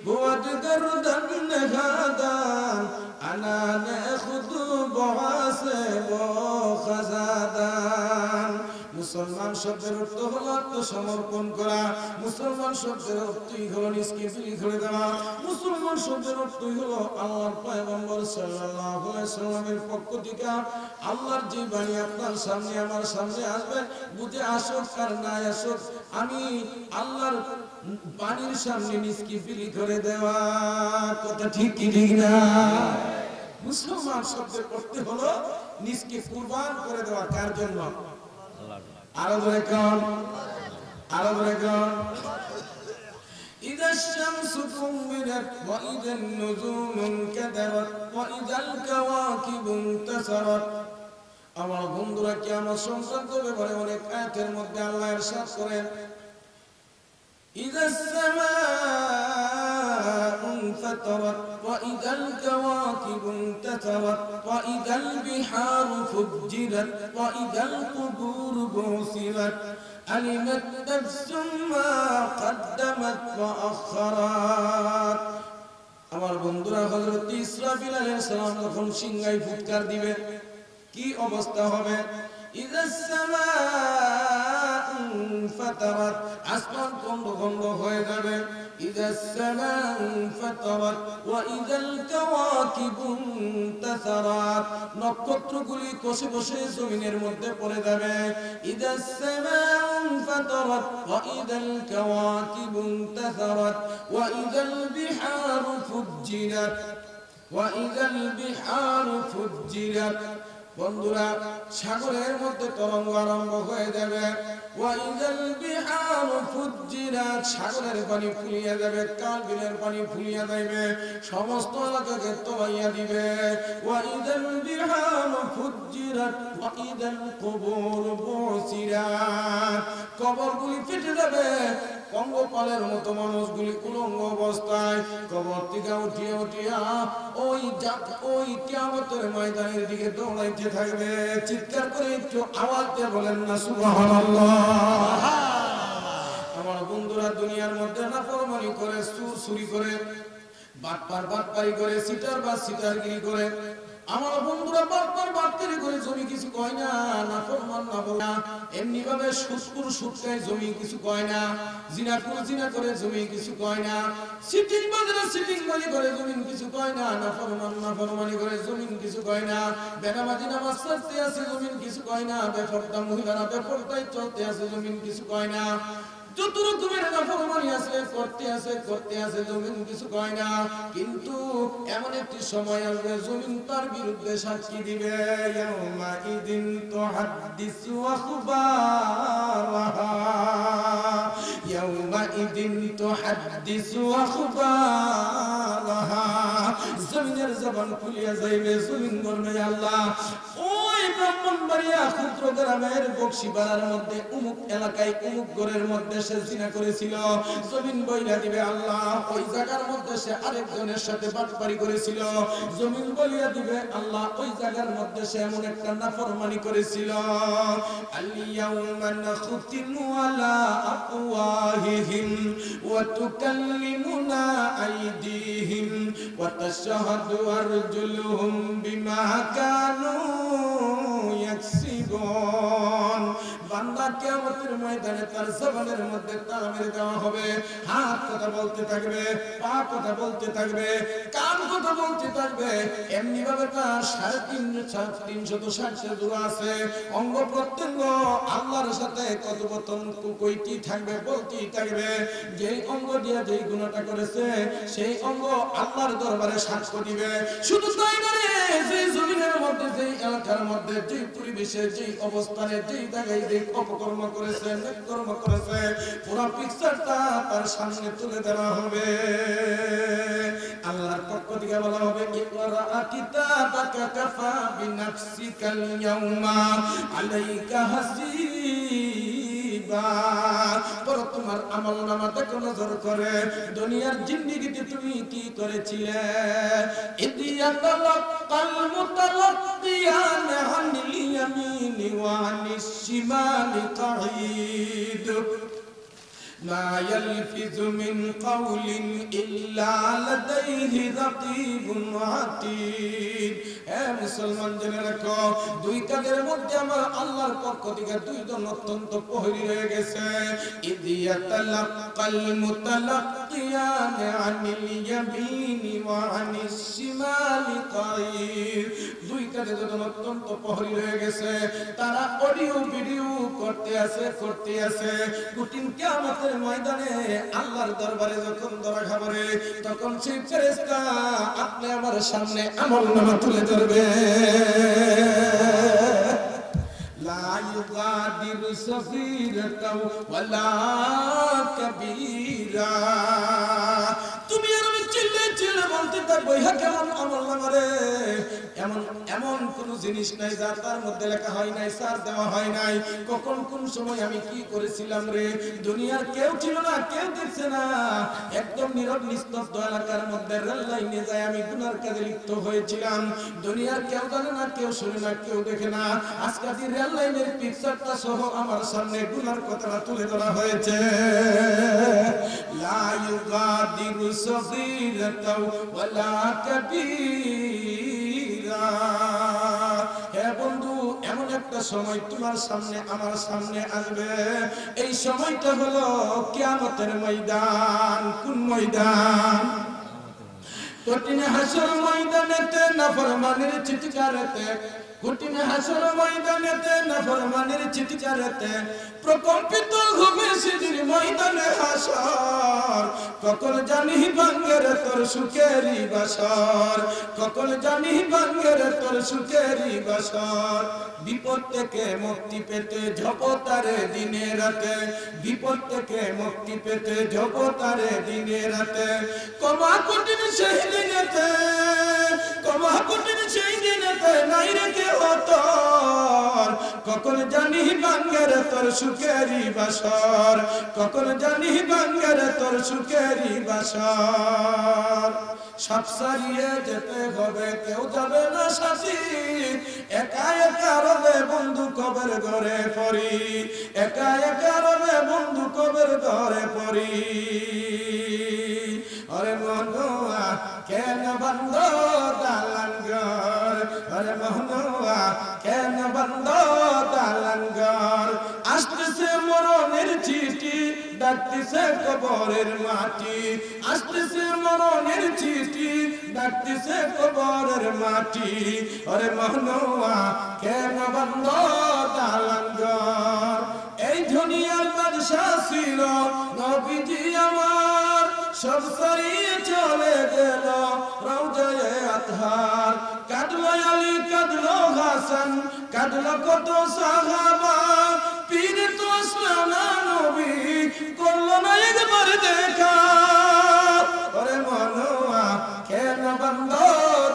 বুয়াদ গর্দন নেহাদান, আনানে খুদুব হাসেব খাজাদান। মুসলমান শব্দের অর্থ হলো আত্মসমর্পণ করা, মুসলমান শব্দের অর্থই হলো নিজকে বিলি করে দেওয়া, মুসলমান শব্দের অর্থই হলো আল্লাহর পয়গম্বর সাল্লাল্লাহু আলাইহি ওয়াসাল্লামের পক্ষ থেকে আল্লাহর যে বাণী আপনার সামনে আমার সামনে আসবে, বুঝে আসুক আর না আসুক, আমি আল্লাহর বাণীর সামনে নিজকে বিলি করে দেওয়া। কথা ঠিক কি ঠিক না? মুসলমান শব্দের অর্থ হলো নিজকে কুরবান করে দেওয়া। কার জন্য? আরো ধরে কম, আরো ধরে কম। إذا الشمس كورت وإذا النجوم انكدرت وإذا الكواكب انتثرت। আমার বন্ধুরা, কিয়ামত সংক্রান্ত ব্যাপারে অনেক আয়াতের মধ্যে আল্লাহ ইরশাদ করেন, إذا السماء انفطرت وإذا الكواكب انتثرت وإذا البحار فجرت وإذا القبور بعثرت علمت نفس ما قدمت وأخرت আমার বন্ধুরা হযরত ইসরাফিল আলাইহিস সালাম যখন সিংহায় ফুৎকার দিবে কি অবস্থা হবে ইযাস সামাউ ফাতারাত আসমান খন্ড খন্ড হয়ে যাবে ইযাস সামাউ ফাতারাত ওয়া ইযাল কাওয়াকিবু ইনতাসারাত নক্ষত্রগুলি কষে কষে জমিনের মধ্যে পড়ে যাবে ইযাস সামাউ ফাতারাত ওয়া ইযাল কাওয়াকিবু ইনতাসারাত ওয়া ইযাল বিহারু ফুজ্জিরাত ওয়া ইযাল বিহারু ফুজ্জিরাত বন্ধুরা সাগরের মধ্যে তরঙ্গ আরম্ভ হয়ে যাবে ওয়াইদাল বিহারু ফুজ্জিরাত সাগরের পানি ফুলিয়ে যাবে কালবিলের পানি ফুলিয়ে যাবে সমস্ত এলাকাকে তলাইয়া দিবে ওয়াইদাল বিহারু ফুজ্জিরাত ওয়াইদাল কুবুর বুসিরাত কবরগুলি ফেটে যাবে পঙ্গপালের মতো মানুষগুলি উলঙ্গ অবস্থায় কবর থেকে উঠিয়ে উঠিয়া ওই কিয়ামতের ময়দানের দিকে দৌড়াইতে থাকবে চিৎকার করে একটু আওয়াজ দিয়ে বলেন না সুবহানাল্লাহ। আমার বন্ধুরা দুনিয়ার মধ্যে নাফরমানি করে চুরি করে বাটপারি করে সিটারগিরি করে আমার বন্ধুরা বাটপারি করে জমি কিছু কয় না নাফরমান না বলে না এমনি ভাবে সুদখায় জমি কিছু কয় না জিনা করে জমি কিছু কয় না সিটিং বাজি করে জমি কিছু কয় না নাফরমানি করে জমি কিছু কয় না বেনামাজি নামাজ পড়তে আছে জমি কিছু কয় না বেপরদা মহিলারা বেপরদায় চলতে আছে জমি কিছু কয় না যত রকমের নাফরমানি আছে করতে আছে জমিন কিছু কয় না কিন্তু এমন একটি সময় আসবে জমিন তার বিরুদ্ধে সাক্ষী দিবে ইয়াউমা ইদিন তুহাদ্দিসু আখবারাহা ইয়াউমা ইদিন তুহাদ্দিসু আখবারাহা জমিনের জবান খুলিয়া যাইবে জমিন বলবে আল্লাহ ওই ব্রাহ্মণবাড়িয়া ক্ষুদ্র গ্রামের বকশিপাড়ার মধ্যে অমুক এলাকায় অমুক ঘরের মধ্যে সে জিনা করেছিল জমিন বইলা দিবে আল্লাহ ওই জায়গার মধ্যে সে আরেকজনের সাথে বাটপারি করেছিল জমিন বলিয়া দিবে আল্লাহ ওই জায়গার মধ্যে সে এমন একটা নাফরমানি করেছিল আল-ইয়াউমা নাখতিমু আলা আফওয়াহিহিম ওয়া তুকাল্লিমুনা আইদিহিম ওয়া তাশহাদু আরজুলুহুম বিমা কানু ইয়াকসিবুন বান্দা কিয়ামতের ময়দানে তার জবানের মধ্যে তালা মেরে দেওয়া হবে হাত কথা বলতে থাকবে পা কথা বলতে থাকবে কান কথা বলতে থাকবে এমনি ভাবে তার 360 দূর আছে অঙ্গ প্রত্যঙ্গ আল্লাহর সাথে কথোপকথন কইতে থাকবে বলতেই থাকবে যেই অঙ্গ দিয়ে যেই গুনাহটা করেছে সেই অঙ্গ আল্লাহর দরবারে সাক্ষ্য দিবে শুধু তাই নয় যেই জমিনের মধ্যে যেই এলাকার মধ্যে যেই পরিবেশে যেই অবস্থানে যেই জায়গায় যেই অপকর্ম করেছে নেককর্ম করেছে পুরো পিকচারটা তার সামনে তুলে দেওয়া হবে আল্লাহর পক্ষ থেকে বলা হবে ইকরা কিতাবাকা কাফা বিনাফসিকাল ইয়াউমা আলাইকা হাসিবা পরে তোমার আমলনামা দেখো নজর করে দুনিয়ার জিন্দেগিতে তুমি কি করেছিলে ইদিয়াতালাক্কাল মুতালাক্কিয়ান আনিল ইয়ামিনি ওয়া আনিশ শিমালি কাঈদ ما يلفظ من قول إلا لديه رقيب عتيد মুসলমান জেনে রাখো দুই কাদের মধ্যে আমার আল্লাহর পক্ষ থেকে দুইজন অত্যন্ত প্রহরী রয়ে গেছে ইদিয়াতালাক্কাল মুতালাক্কিয়ান আনিল ইয়ামিনি ওয়া আনিশ শিমালি কাঈদ দুই কাদের দুজন অত্যন্ত প্রহরী রয়ে গেছে তারা অডিও ভিডিও করতে আছে কঠিন কিয়ামতের ময়দানে আল্লাহর দরবারে যখন ধরা খাবে তখন সেই ফেরেশতা আপনি আমার সামনে আমলনামা তুলে ধরবে লা ইউগাদিরু সগীরাতাও ওয়ালা কাবীরা তুমি আর আমি চিল্লে বলবো চলতে থাকবো। ইহা কেমন আমল নামা রে? এমন এমন কোন জিনিস নাই যা তার মধ্যে লেখা হয় নাই, সার দেওয়া হয় নাই কখন কোন সময় আমি কি করেছিলাম রে। দুনিয়ার কেউ ছিল না, কেউ দেখছে না, একদম নীরব নিস্তব্ধ এলাকার মধ্যে রেল লাইনে যায় আমি গুনার কাজে লিপ্ত হয়েছিলাম। দুনিয়ার কেউ জানে না, কেউ শুনে না, কেউ দেখে না। আজকে রেল লাইনের পিকচারটা সহ আমার সামনে গুনার কথাটা তুলে ধরা হয়েছে। লা ইউগাদিরু সগীরাতাও ওয়ালা কাবীরা। হে বন্ধু, এমন একটা সময় তোমার সামনে আমার সামনে আসবে, এই সময়টা হলো কিয়ামতের ময়দান। কোন ময়দান? কঠিন হাসর ময়দানেতে নাফরমানের চিৎকারেতে, কঠিন হাসর ময়দানেতে নাফরমানের চিৎকারেতে প্রকম্পিত হবে সেদিন ময়দানে হাসর। কখন জানি ভাঙ্গের তোর সুখেরই বাসর, কখন জানি ভাঙ্গের তোর সুখেরই বাসর। বিপদ থেকে মুক্তি পেতে জপতারে দিনে রাতে, বিপদ থেকে মুক্তি পেতে জপতারে দিনে রাতে। কমা কঠিন সেই দিনেতে, কমা কঠিন সেই দিনেতে নাই রেখে হতর। কখন জানি ভাঙ্গের তোর সুখেরই বাসর, কখন জানি ভাঙ্গের তোর সুখেরই বাসর। সব সারিয়ে যেতে হবে, কেউ যাবে না সাথী। একা একা রবে বন্ধু কবের ঘরে পড়ি, একা একা রবে বন্ধু কবের ঘরে পড়ি। আরে মনুয়া কেন বন্ধ দালান ঘর, আরে মনুয়া কেন বন্ধ দালান ঘর। আসতেছে মরণের চিঠি, ডাকতেছে কবরের মাটি, আসতেছে মরণের চিঠি, ডাকতেছে কবরের মাটি। আরে মনুয়া কেন বন্ধ দালান ঘর। এই দুনিয়ার বাদশা ছিল নবীজি আমার, সব সরিয়ে চলে গেল রওজায়ে আতহার। কাঁদলো আলী, কাঁদলো হাসান, কাঁদলো কত সাহাবা, পীর তো আসলো না নবী, করলো না একবার দেখা। ওরে মনুয়া কেন বন্ধ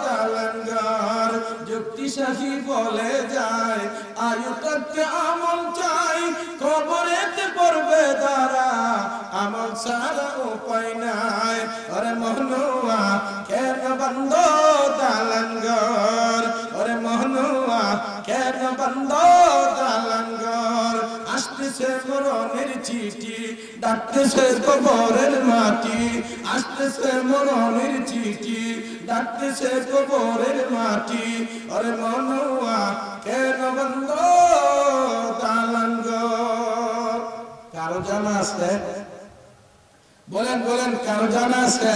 দালান ঘর। যুক্তিশাহী বলে যায় আয়ু থাকতে আমল চাই, কবরেতে পড়বে দাঁড়া আমল ছাড়া উপায় নাই। ওরে মনুয়া কেন বন্ধ দালান ঘর, ওরে মনুয়া কেন বন্ধ দালান ঘর। আসতেছে মরণের চিঠি, ডাকতেছে কবরের মাটি, আসতেছে মরণের চিঠি, ডাকতেছে কবরের মাটি। ওরে মনুয়া কেন বন্ধ দালান ঘর। কারো জানা আছে? বলেন বলেন, কারো জানা আছে?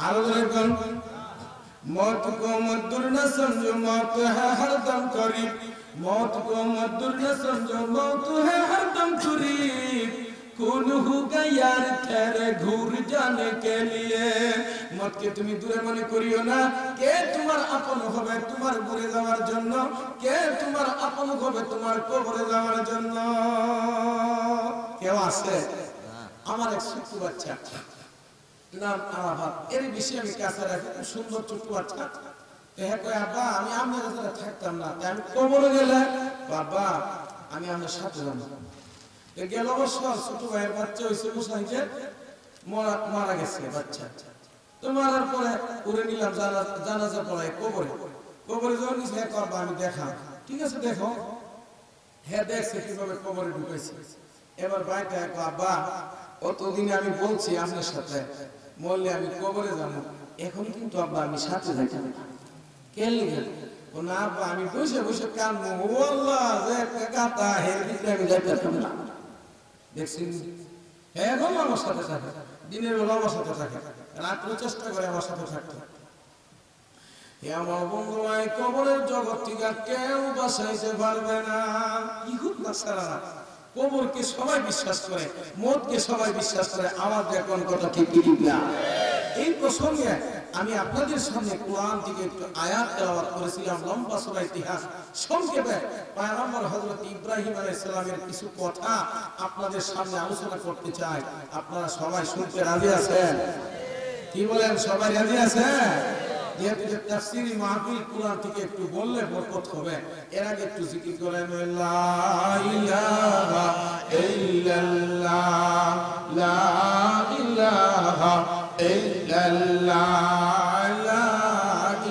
আরো বলেন। मौत को मत दूर न समझो, मौत है हरदम करीब, मौत को मत दूर न समझो, मौत है हरदम करीब। कौन होगा यार तेरे घूर जाने के लिए। मौत के তুমি দূরে মনে করিও না, কে তোমার আপন হবে তোমার ঘুরে যাওয়ার জন্য, কে তোমার আপন হবে তোমার কবরে যাওয়ার জন্য। কেউ আছে? আমার এক ছোট্ট বাচ্চা, নাম আরাফাত, এর বেশি আমি কাছে রাখি, সুন্দর ছোট্ট বাচ্চা। হ্যাঁ কয় আব্বা আমি আপনার কাছে থাকতাম না, তাই আমি কবরে গেলে বাবা আমি আপনার সাথে যাবো। গেল বছর ছোট ভাইয়ের বাচ্চা হয়েছে, মুসাইকে মারা গেছে বাচ্চা। তো মারার পরে উড়ে নিলাম জানাজা পড়াই কবরে। কবরে যখন গেছে হ্যাঁ আব্বা আমি দেখা, ঠিক আছে দেখো। হ্যাঁ দেখছে কিভাবে কবরে ঢুকেছে। এবার ভাইটা আব্বা অতদিন আমি বলছি আপনার সাথে মরলে আমি কবরে যাবো, এখন কিন্তু আব্বা আমি সাথে যাই। কেন ও না আব্বা আমি বসে বসে কাঁদবো, ও আল্লাহ যে একটা কাঁথা হের ভিতরে আমি যাইতাম না। দেখছেন এখন আমার সাথে থাকে, দিনের বেলা আমার সাথে থাকে, রাত্রে চেষ্টা করে আমার সাথে থাকতে। আমার বন্ধু ভাই কবরের জগৎ থেকে কেউ বাঁচাইতে পারবে না, ইহুদ নাসারা। কবরকে সবাই বিশ্বাস করে, মওতকে সবাই বিশ্বাস করে। আমার এখন কথা ঠিক না। এই প্রসঙ্গে আমি আপনাদের সামনে কোরআন থেকে একটু আয়াত তেলাওয়াত করেছিলাম, লম্বা সূরা ইতিহাস। সংক্ষেপে পয়গম্বর হযরত ইব্রাহিম আলাইহিস সালামের কিছু কথা আপনাদের সামনে আলোচনা করতে চাই। আপনারা সবাই শুনতে রাজি আছেন? কি বলেন, সবাই রাজি আছে? যেহেতু যে তাফসীরি মাহফিল, কুরআন থেকে একটু বললে বরকত হবে। এর আগে একটু জিকির করেন, লা ইলাহা ইল্লাল্লাহ, লা ইলাহা ইল্লাল্লাহ, লা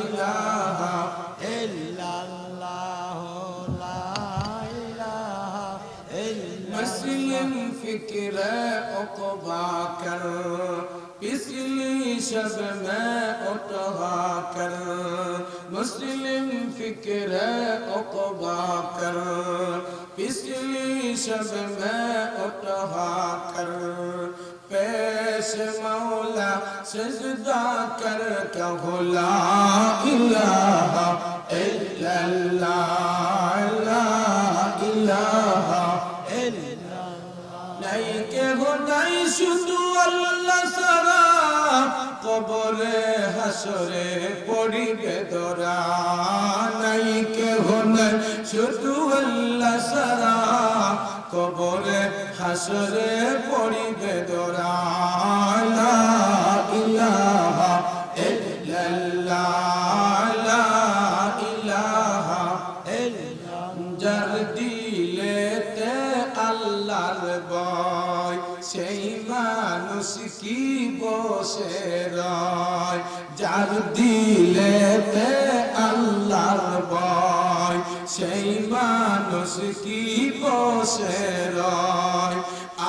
ইলাহা ইল্লাল্লাহ, লা ইলাহা ইল্লাল্লাহ। مسلم فکر عقبا کر، پچھلی شب میں اٹھا کر، مسلم فکر عقبا کر، پچھلی شب میں اٹھا کر، پیش مولا سجدہ کر کہو لا الہ الا اللہ، لا الہ নাই কেহ নাই শুধু আল্লাহ ছাড়া, কবরে হাসরে পড়িবে ধরা। নাই কেহ নাই শুধু আল্লাহ ছাড়া, কবরে হাসরে পড়িবে ধরা। লা ইলাহা ইল্লাল্লাহ, লা ইলাহা ইল্লাল্লাহ। যার দিলেতে আল্লাহর ভয়, সেই মানুষ কি বসে রয়। যার দিলেতে আল্লাহর ভয়, সেই মানুষ কি বসে রয়।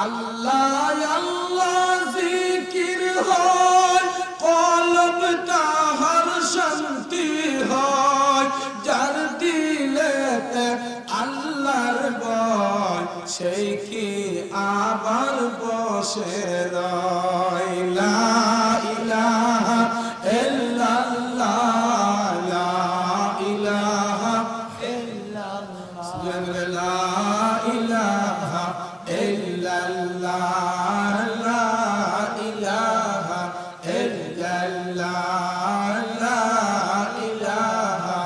আল্লাহ আল্লাহ জিকির হয়, কলব তাহার শান্তি হয়। যার দিলেতে আল্লাহর ভয়, সেই কি আবার বসে রয়। লা ইলাহা ইল্লাল্লাহ, লা ইলাহা ইল্লাল্লাহ, লা ইলাহা ইল্লাল্লাহ, লা ইলাহা ইল্লাল্লাহ, লা ইলাহা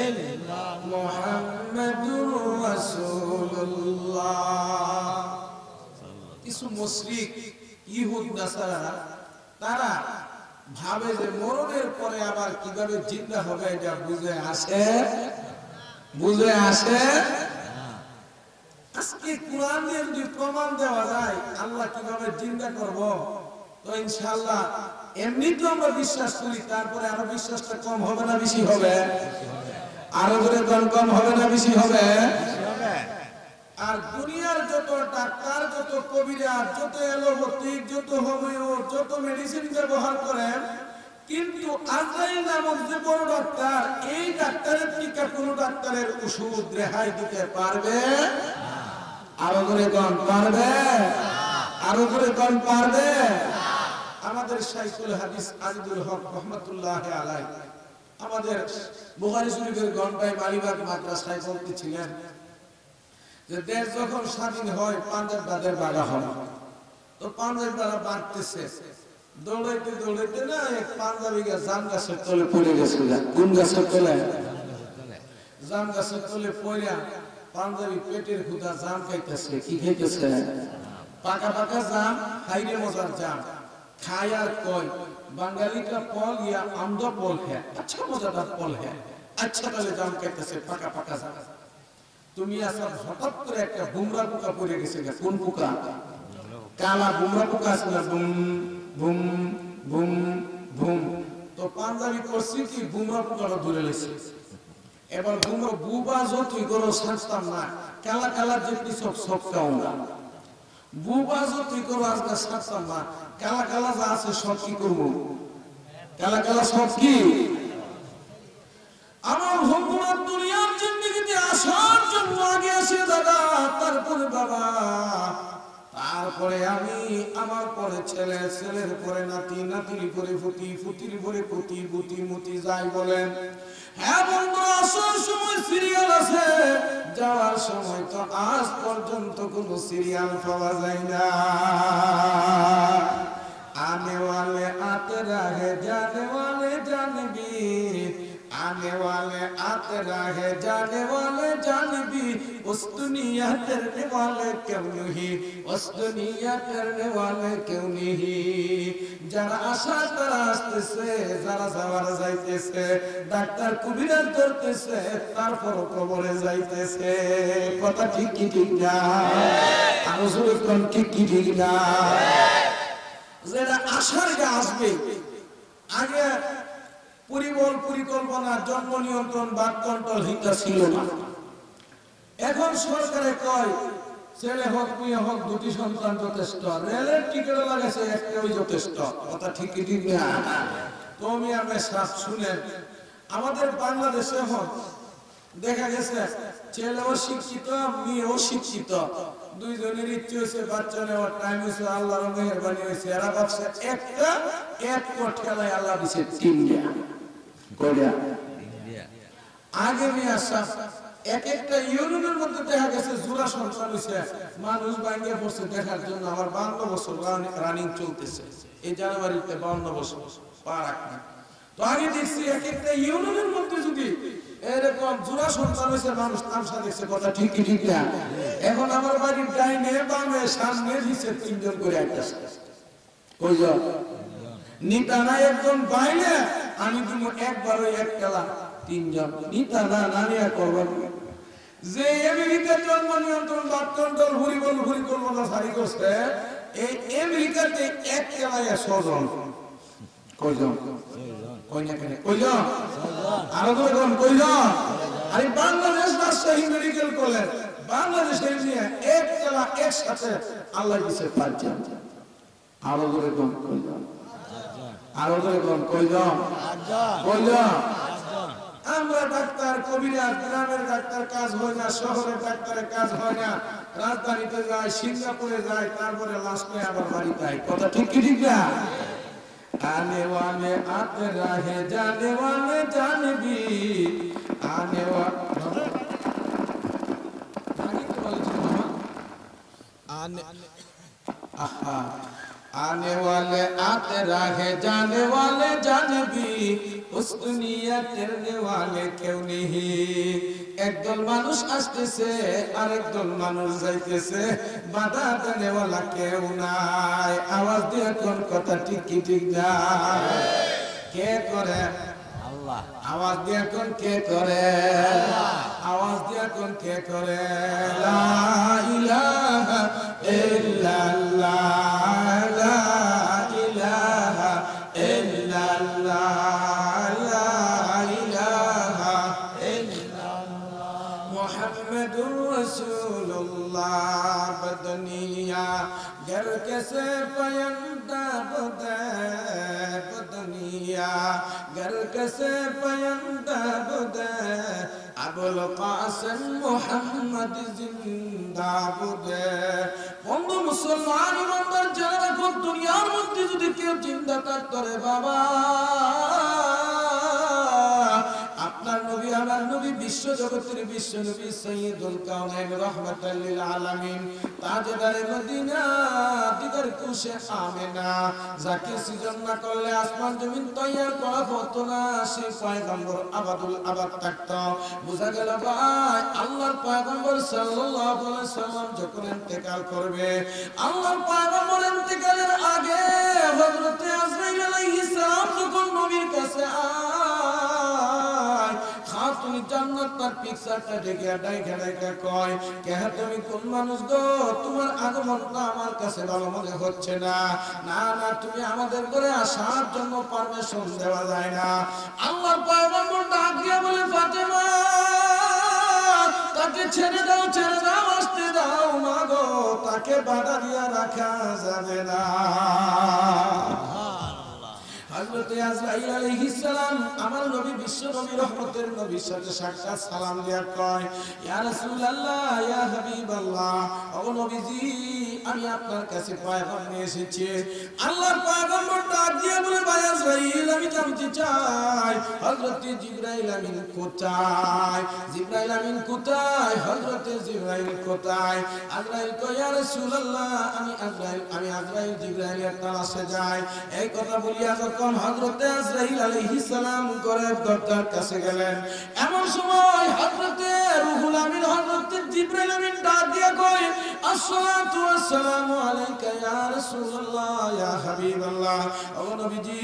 ইল্লাল্লাহ, মুহাম্মাদুর রাসূলুল্লাহ। কিছু মুশরিক ইহুদ নাসারা তারা ভাবে যে মরণের পরে আবার কিভাবে জিন্দা হবে এটা বুঝে আসে আজকে কোরআন দিয়ে যদি প্রমাণ দেওয়া যায় আল্লাহ কিভাবে জিন্দা করব, তো ইনশাআল্লাহ এমনি তো আমরা বিশ্বাস করি, তারপরে আরো বিশ্বাসটা কম হবে না বেশি হবে? আরো করে কম হবে না বেশি হবে? আর দুনিয়ার যত ডাক্তার, যত কবিরাজ, যত এলোপ্যাথিক, যত হোমিও, যত মেডিসিন ব্যবহার করেন, কিন্তু আজরাইল নামক যে বড় ডাক্তার, এই ডাক্তারের টিকা কোন ডাক্তারের ওষুধ রেহাই দিতে পারবে? আরো করে কোন পারবে? আরো করে কোন পারবে? আমাদের শাইখুল হাদিস আজিদুল হক রহমাতুল্লাহি আলাইহি আমাদের বুখারী শরীফের গণবাই মালিবাগ মাদ্রাসায় বলতেছিলেন যে দেশ যখন স্বাধীন হয় পাঞ্জাব তাদের বাধা হয়, তো পাঞ্জাব তারা বাঁধতেছে, দৌড়াইতে দৌড়াইতে না এক পাঞ্জাবি জাম গাছের তলে পড়ে গেছে। কোন গাছের তলে? জাম গাছের তলে পড়িয়া পাঞ্জাবি পেটের ক্ষুধা জাম খাইতেছে। কি খাইতেছে? পাকা পাকা জাম, হাইরে মজার জাম। খায় আর কয় বাঙালি কা ফল ইয়া আমদা ফল হ্যাঁ, আচ্ছা মজাদার ফল হ্যাঁ, আচ্ছা তাহলে জাম খাইতেছে পাকা পাকা জাম। তুমি আসা হঠাৎ করে একটা বুমরা পোকা পড়ে গেছে। কোন পোকা? কালা বুমরা পোকা আছে না, বুম বুম বুম বুম। তো পাঞ্জাবি করছি কি বুমরা পোকাটা ধরে লেছে। এবার বুমরা বুবা যতই করো ছাড়তাম না, কালা কালা যেটি সব সব কাউঙ্গা। বুবা যতই করো আজকে ছাড়তাম না, কালা কালা যা আছে সব কি করবো? কালা কালা সব কি? আমার ভগবান দুনিয়ার জিন্দেগিতে আসার জন্য আগে আসে দাদা, তারপরে বাবা, তারপরে আমি, আমার পরে ছেলে, ছেলের পরে নাতি, নাতির পরে ফুটি, ফুটির পরে পুতি, বুতি মুতি যাই বলেন। হ্যাঁ বন্ধু, আসার সময় সিরিয়াল আছে, যাওয়ার সময় তো আজ পর্যন্ত কোনো সিরিয়াল পাওয়া যায় না। आने वाले आते रहे, जाने वाले जाने भी, आने आने वाले आते रहे जाने वाले जान भी उस दुनिया करने वाले क्यों नहीं उस दुनिया करने वाले क्यों नहीं যারা আশা তারা আসতেছে যারা যাওয়ার যাইতেছে ডাক্তার কুবিরাজ ধরতেছে তারপর কবরে যাইতেছে কথা ঠিক কি ঠিক না আলোচনা কোন ঠিক কি ঠিক না যারা আশার গে আসবে আগে পরিকল্পনা জন্ম নিয়ন্ত্রণ বাদ কন্ট্রোল হিতা ছিল না এখন সরকারে কয় ছেলে হোক মেয়ে হোক দুটি সন্তান যথেষ্ট রেলের টিকিট লাগাছে একটাই যথেষ্ট কথা ঠিক কি ঠিক না তুমি আমি সব শুনেন আমাদের বাংলাদেশে হোক দেখা গেছে ছেলেও শিক্ষিত মেয়েও শিক্ষিত দুইজনের ইচ্ছে হয়েছে বাচ্চা নেওয়ার টাইম হয়েছে আল্লাহর মেহেরবানি হয়েছে এরা ভাবছে একটা এক ঠেলায় আল্লাহ দিছে তিনটা কয়টা আগে মেয়ে আসা এক একটা ইউনিয়নের মধ্যে দেখা গেছে জোড়া সন্তান হয়েছে মানুষ ভাঙিয়ে পড়ছে দেখার জন্য আমার 52 বছর রানিং চলতেছে এই জানুয়ারিতে 52 বছর পার রাখনা তো আগে দেখছি এক একটা ইউনিয়নের মধ্যে যদি এরকম জোড়া সন্তান হয়েছে মানুষ তামসা দেখছে কথা ঠিক কি ঠিক না এখন আমার বাড়ির ডাইনে বামে সামনে দিচ্ছে তিনজন করে একটা কইজন নিতা না একজন বাইরে আমি তুমি একবারও এক খেলা তিনজন নিতা না নানিয়া করবেন যে আমেরিকার জন্ম নিয়ন্ত্রণ বাদ কন্ট্রোল ভুরি করবো না সারি করছে এই আমেরিকাতে এক খেলায় 100 জন কয়জন কয়জন আরো তো কোন কয়জন আরে বাংলাদেশ রাজশাহী মেডিকেল কলেজ বাংলাদেশের নিয়ে এক খেলা একসাথে আল্লাহ দিছে 5 জন আরো করে কোন কয়জন আরো করে কোন কয়জন আমরা ডাক্তার কবিরাজ গ্রামের ডাক্তার কাজ হয় না শহরের ডাক্তারের কাজ হয় না রাজধানীতে যায় সিঙ্গাপুরে যায় তারপরে লাস্টে আবার বাড়িতে যায় কথা ঠিক কি ঠিক না आने वाले आते रहे जाने वाले जान भी आने आने वाले आते रहे जाने वाले जान भी उस दुनिया करने वाले क्यों नहीं একদল মানুষ আসতেছে আর একদল মানুষ যাইতেছে বাধা দেনেওয়ালা কেউ নাই আওয়াজ দিয়ে কোন কথা ঠিক কি ঠিক না কে করে আল্লাহ আওয়াজ দিয়ে কোন কে করে আল্লাহ আওয়াজ দিয়ে কোন কে করে লা ইলাহা ইল্লাল্লাহ লা ইলাহা ইল্লাল্লাহ मुहम्मदुर रसूलुल्लाह बदनिया घर कैसे पयंदा बदनिया घर कैसे पयंदा बुदे अबुल कासिम मुहम्मद जिंदा बुदे বন্ধু মুসলমান ইমানদার যারা দেখো দুনিয়ার মধ্যে যদি কেউ চিন্তা করে বাবা আপনার নবী আমার নবী বিশ্ব জগতের বিশ্ব নবী সাইয়্যিদুল কাউনাইন রাহমাতাল লিল আলামিন তাজদারে মদিনা দিদার কুশে আমেনা যাকে সৃজন না করলে আসমান জমিন তৈয়ার করা হতো না সেই পয়গম্বর আবাদুল আবাদ থাকতো বুঝা গেল ভাই আল্লাহর পয়গম্বর সাল্লাল্লাহু আলাইহি সাল্লাম যখন ইন্তেকাল করবে আল্লাহর পয়গম্বর ইন্তেকালের আগে হযরত আজরাইল আলাইহিস সালাম যখন নবীর কাছে তুমি জান্নাত তার পিকচারটা দেখে ডাইকা কয় কে তুমি কোন মানুষ গো তোমার আগমনটা আমার কাছে ভালো মনে হচ্ছে না না না তুমি আমাদের ঘরে আসার জন্য পারমিশন দেওয়া যায় না আল্লাহর পয়গম্বর ডাক দিয়ে বলে ফাতেমা তাকে ছেড়ে দাও আসতে দাও মা গো তাকে বাধা দিয়ে রাখা যাবে না হযরত আজরাইল আলাইহিস সালাম আমার নবী বিশ্ব নবী রহমতের নবীর সাথে সাক্ষাৎ সালাম দিয়া কয় ইয়া রাসূলুল্লাহ ইয়া হাবিবাল্লাহ ও নবীজি আমি আপনার কাছে পয়গাম নিয়ে এসেছি আল্লাহর পয়গম্বর ডাক দিয়ে বলে ভাই আজরাইল আমি জানতে চাই হযরত জিবরাইল আমিন কোথায় জিবরাইল আমিন কোথায় হযরত জিবরাইল কোথায় আজরাইল কয় ইয়া রাসূলুল্লাহ আমি আজরাইল আমি আজরাইল জিবরাইলের তালাশে যাই। এই কথা বলিয়া যখন হযরতে আজরাইল আলাইহিস সালাম ঘরের দরজার কাছে গেলেন, এমন সময় হযরতে রুহুল আমিন হযরতে জিবরাইল আমিন ডাক দিয়া কয়, আসসালাতু ওয়াসসালামু আলাইকা ইয়া রাসূলুল্লাহ ইয়া হাবিবাল্লাহ। ও নবীজি,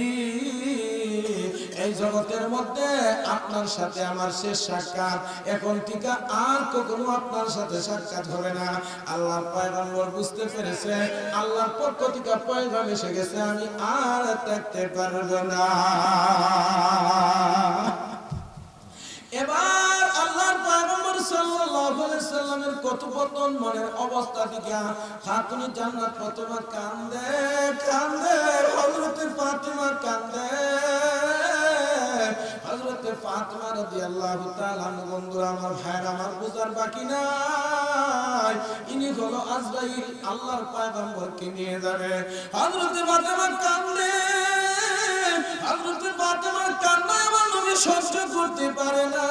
এই জগতের মধ্যে আপনার সাথে আমার শেষ সাক্ষাৎ, এখন থেকে আর কখনো আপনার সাথে সাক্ষাৎ হবে না। আল্লাহর পয়গম্বর বুঝতে পেরেছে আল্লাহর পক্ষ থেকে পয়গাম এসে গেছে, আমি আর থাকতে পারবো না। এবার আল্লাহর পয়গম্বর সাল্লাল্লাহু আলাইহি সাল্লামের কথোপকথন মনের অবস্থা দিকে খাতুনে জান্নাত ফাতেমা কান্দে কান্দে, হযরতে ফাতেমা কান্দে, হযরতে ফাতেমা রাদিয়াল্লাহু তাআলা আনহা। বন্ধুরা আমার, ভাইরা আমার, বুঝার বাকি নাই, ইনি হলো আজরাইল, আল্লাহর পয়গম্বরকে নিয়ে যাবে। হযরতে ফাতেমা কান্দে, হযরতে ফাতেমার কান্না আমার নবী সহ্য করতে পারে না।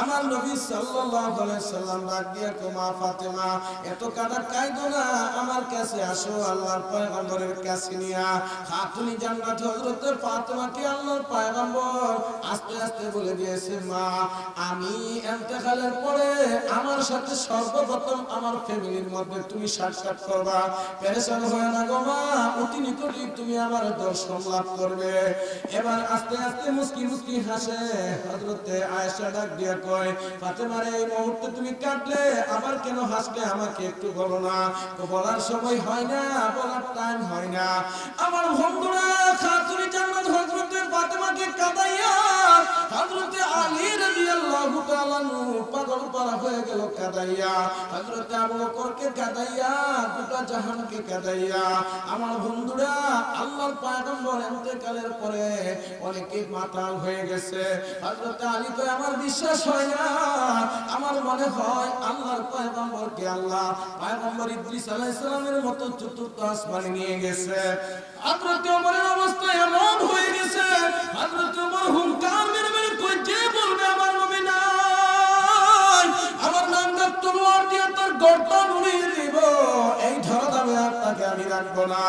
আমার নবী সাল্লাল্লাহু আলাইহি সাল্লাম ডাক দিয়ে কয়, মা ফাতেমা, এত কাঁদা কাঁদো না, আমার কাছে আসো, আল্লাহর পয়গম্বরের কাছে নিয়া। খাতুনে জান্নাত হযরতে ফাতেমাকে আল্লাহর পয়গম্বর আস্তে আস্তে বলে দিয়েছে, মা, আমি ইন্তেকালের পরে আমার সাথে সর্বপ্রথম আমার ফ্যামিলির মধ্যে তুমি সাক্ষাৎ করবা। পেরেশান হয় না গো মা, অতি নিকটই তুমি আমার দর্শন লাভ করবে। এবার আস্তে আস্তে মুস্কি মুস্কি হাসে হযরতে আয়েশা ডাক দিয়া কয়, ফাতেমা রে, এই মুহূর্তে তুমি কাটলে, আবার কেন হাসলে আমাকে একটু বলো না। তো বলার সময় হয় না, বলার টাইম হয় না। আমার বন্ধুরা, খাতুনে জান্নাত হযরতে ফাতেমাকে কাঁদাইয়া হযরতে আলী রাদিয়াল্লাহু তাআলা আনহু পাগল পারা হয়ে গেল কাঁদাইয়া, হযরতে আবু বকরকে কাঁদাইয়া, গোটা জাহানকে কাঁদাইয়া। আমার বন্ধুরা, আল্লাহর পয়গম্বর ইন্তেকালের পরে অনেকে মাতাল হয়ে গেছে। হযরতে আলী কয়, আমার বিশ্বাস হয় না, আমার মনে হয় আল্লাহর পয়গম্বরকে আল্লাহ পয়গম্বর ইদ্রিস আলাইহিস সালামের মতো চতুর্থ আসমানে নিয়ে গেছে। হযরতে ওমরের অবস্থা এমন হয়ে গেছে, হযরতে ওমর হুঙ্কার মেরে মেরে কয়, যে বলবে আমার নবী নাই, আমার নামটা তলোয়ার দিয়ে তার গর্দান উড়িয়ে দিব, এই ধরাধামে আর তাকে আমি রাখবো না।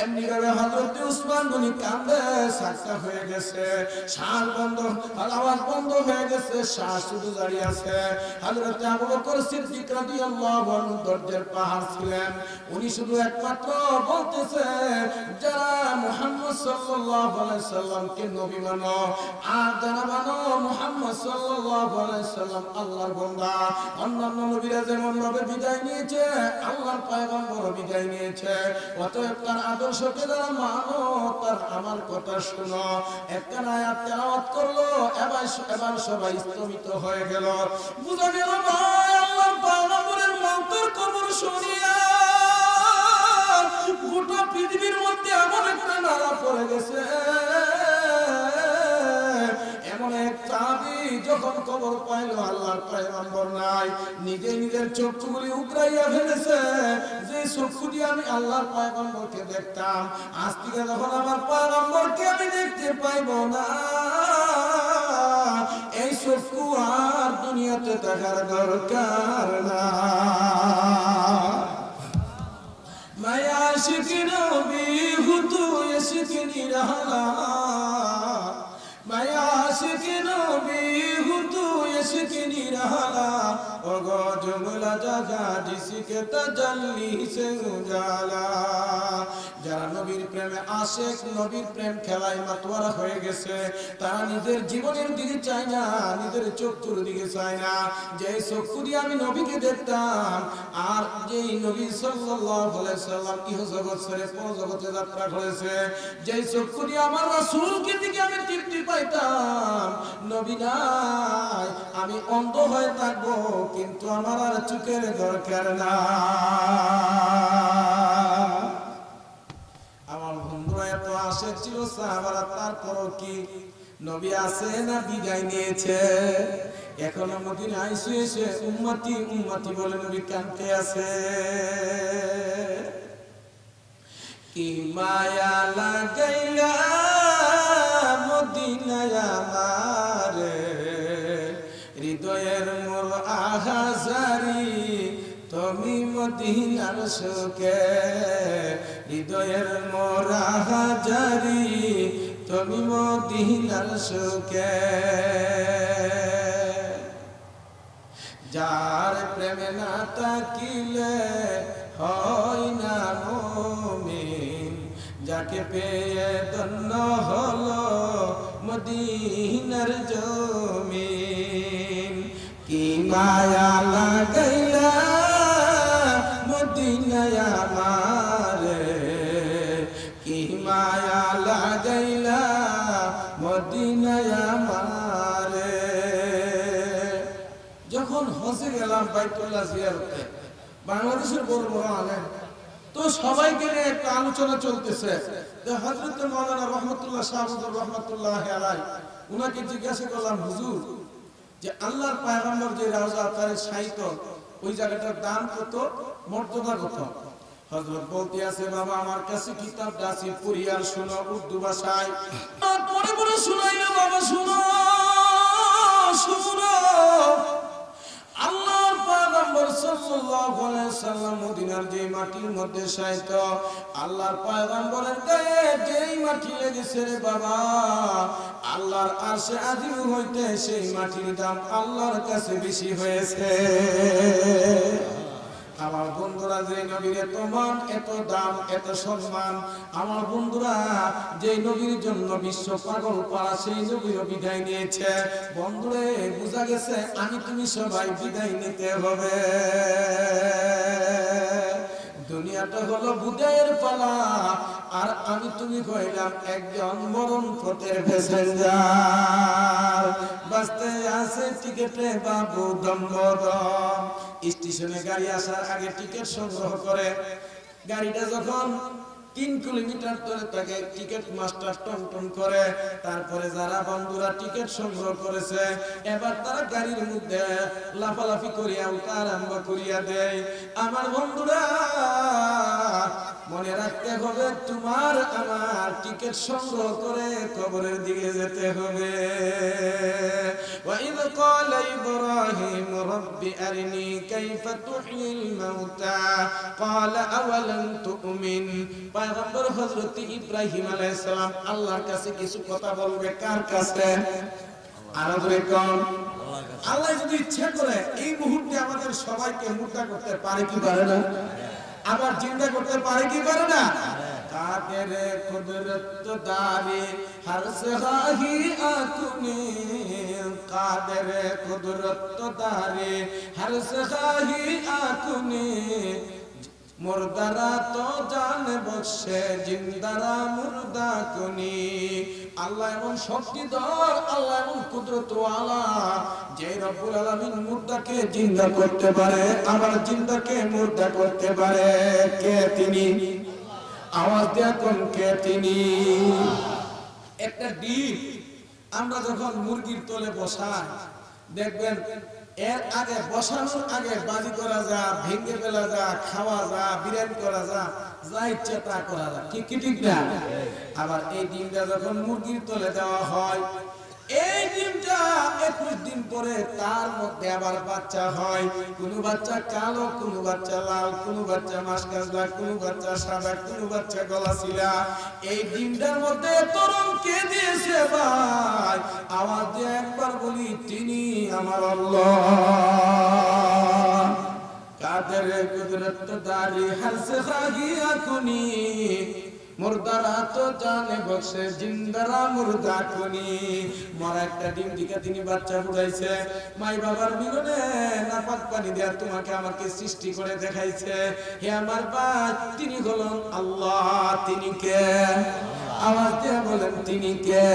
এমনি ভাবে হযরতে উসমান গনি কান্দে, সাক্কা হয়ে গেছে, শ্বাস বন্ধ, আওয়াজ বন্ধ হয়ে গেছে, শ্বাস শুধু দাঁড়িয়ে আছে। হযরতে আবু বকর সিদ্দিক রাদিয়াল্লাহু আনহু দরজার পাহাড় ছিলেন, উনি শুধু একমাত্র বলতেছে, যারা মুহাম্মদ সাল্লাল্লাহু আলাইহি সাল্লামকে নবী মানো, আর যারা মানো মুহাম্মদ সাল্লাল্লাহু আলাইহি সাল্লাম আল্লাহর বান্দা। অন্যান্য নবীরা যেমন ভাবে বিদায় নিয়েছে, আল্লাহর পয়গম্বর বিদায় নিয়েছে, অতএব তার আদর্শকে যারা মানো, তার আমার কথা শুনো। একটা আয়াত তেলাওয়াত করলো, এবার সবাই স্তম্ভিত হয়ে গেল। বুঝা গেল ভাই, আল্লাহর পয়গম্বরের মন্ত্র কবর শুনিয়া গোটা পৃথিবীর মধ্যে এমন একটা নাড়া পড়ে গেছে। এমন এক চাবি যখন খবর পাইল আল্লাহর পয়গম্বর নাই, নিজে নিজের চক্ষুগুলি উগরাইয়া ফেলেছে। যে চক্ষু দিয়ে আমি আল্লাহর পয়গম্বরকে দেখতাম, আজ থেকে যখন আমার পয়গম্বরকে আমি দেখতে পাইব না, এই চক্ষু আর দুনিয়াতে দেখার দরকার না। মায়া আশিকি নবী হুতু এসিকি নিরালা, মায়া আশিকি নবী হুতু এসিকি নিরালা, ওগো জুমলা জাগা জিসকে তাজাল্লি সে উজালা। যারা নবীর প্রেমে আশিক, নবীর প্রেম খেলায় মাতোয়ারা হয়ে গেছে, তারা নিজের জীবনের দিকে চায় না, নিজের চক্ষুর দিকে চায় না। যে চক্ষু দিয়ে আমি নবীকে দেখতাম, আর যেই নবী সাল্লাল্লাহু আলাইহি সাল্লাম ইহ জগৎ ছেড়ে পর জগতে যাত্রা করেছে, যেই চক্ষু দিয়ে আমার রাসূলকে দিকে আমি তৃপ্তি পাইতাম, নবী নাই, আমি অন্ধ হয়ে থাকবো, কিন্তু আমার আর চোখের দরকার না। আমার বন্ধুরা এত আশিক ছিল সাহাবারা, তারপরও কি নবী আছে না বিদায় নিয়েছে? এখনো মদিনায় এসে এসে উম্মতি উম্মতি বলে নবী কাঁদতে আছে। কি মায়া লাগাইলা মদিনায় আমারে, হৃদয়ের মোর আহাজারি তুমি মদিনা মদিনার সুখে হৃদয়ের মোরা হাজারি তুমি মদিনার সুখে যার প্রেমে না তাকিলে হয় না মুমিন যাকে পেয়ে ধন্য হলো মদিনার জমিন কি মায়া লাগাইলা মদিনায় আমারে কি মায়া লাগাইলা মদিনায় আমারে যখন হজে গেলাম বাইতুল্লাহ জিয়ারতে বাংলাদেশের বড় বড় আলেম তো সবাইকে নিয়ে একটা আলোচনা চলতেছে যে হযরত মাওলানা রহমাতুল্লাহ শাহবুদুর রহমাতুল্লাহ আলাইহি উনাকে জিজ্ঞাসা করলাম হুজুর যে আল্লাহর পয়গম্বর যে রওজা তার সাহিত্য ওই জায়গাটার দাম কত মর্যাদা কত হযরত বলতে আছে বাবা আমার কাছে কিতাবটা আছে পড়িয়ার শোনো উর্দু ভাষায় পরে পরে শোনাইলো বাবা শোনো শোনো আল্লাহর পয়গম্বর সাল্লাল্লাহু আলাইহি সাল্লাম মদিনার যে মাটির মধ্যে শায়িত আল্লাহর পয়গম্বরের গায়ে যেই মাটি লেগেছে রে বাবা আল্লাহর আরশে আজিম হইতে সেই মাটির দাম আল্লাহর কাছে বেশি হয়েছে আমার বন্ধুরা যে নবীর এত মান এত দাম এত সম্মান আমার বন্ধুরা যে নবীর জন্য বিশ্ব পাগল পাড়া সেই নবীর বিদায় নিয়েছে বন্ধুরে বোঝা গেছে আমি তুমি সবাই বিদায় নিতে হবে দুনিয়াটা হলো বিদায়ের পালা আর আমি তুমি কইলাম একজন মরণ পথের প্যাসেঞ্জার বাসতে আছে টিকেটে বাবু দম্বদম স্টেশনে গাড়ি আসার আগে টিকিট সংগ্রহ করে গাড়িটা যখন 3 কিলোমিটার দূরে থাকে টিকিট মাস্টার টন টন করে তারপরে যারা বন্ধুরা টিকিট সংগ্রহ করেছে এবার তারা গাড়ির মধ্যে লাফালাফি করিয়া উঠা আরম্ভ করিয়া দেয় আমার বন্ধুরা মনে রাখতে হবে তোমার আমার টিকিট সংগ্রহ করে কবরের দিকে যেতে হবে وَإِذْ قَالَ إِبْرَاهِيمُ رَبِّ أَرِنِي كَيْفَ تُحْيِي الْمَوْتَى قَالَ أَوَلَمْ تُؤْمِنْ পয়গম্বর হযরত ইব্রাহিম আলাইহিস সালাম আল্লাহর কাছে কিছু কথা বলবে কার কাছে আরবে কোন আল্লাহ যদি ইচ্ছা করে এই মুহূর্তে আমাদের সবাইকে মুর্দা করতে পারে কি পারে না আবার জিন্দা করতে পারে কি পারে না কাদের কুদরত দারে হর সহাহি আকুনে কাদের কুদরত দারে হর সহাহি আকুনে মুর্দারা তো জান বসে জিন্দারা মুর্দা কুনি আল্লাহ এমন শক্তিধর আল্লাহ এমন কুদরতওয়ালা যে রব্বুল আলামিন মুর্দাকে জিন্দা করতে পারে আবার জিন্দাকে মুর্দা করতে পারে কে তিনি আওয়াজ দেয়া কোন কে তিনি একটা ডিম আমরা যখন মুরগির তলে বসাই দেখবেন এর আগে বসানোর আগে বাজি করা যা ভেঙে ফেলা যা খাওয়া যা বিরিয়ানি করা যা যা ইচ্ছা তা করা যা ঠিক কি ঠিক না আবার এই ডিমটা যখন মুরগির তলে দেওয়া হয় এই ডিমটা 21 দিন পরে তার মধ্যে আবার বাচ্চা হয় কোন বাচ্চা কালো কোন বাচ্চা লাল কোন বাচ্চা মাসকাজলা কোন বাচ্চা সাদা কোন বাচ্চা গলাছিলা এই ডিমটার মধ্যে তরুণ কে দিয়েছে ভাই আওয়াজ দিয়ে একবার বলি তিনি আমার আল্লাহ কাদের কুদরত দারি হারসে খাগিয়া কুনি মুর্দারা তো জানে বসে জিন্দারা মুর্দা কুনি মরা একটা ডিম দিকে তিনি বাচ্চা ফুটাইছে মাই বাবার মিলনে নাপাক পানি দেয়া তোমাকে আমাকে সৃষ্টি করে দেখাইছে হে আমার ভাই তিনি হলেন আল্লাহ তিনি কে আওয়াজ দিয়ে বলেন তিনি কে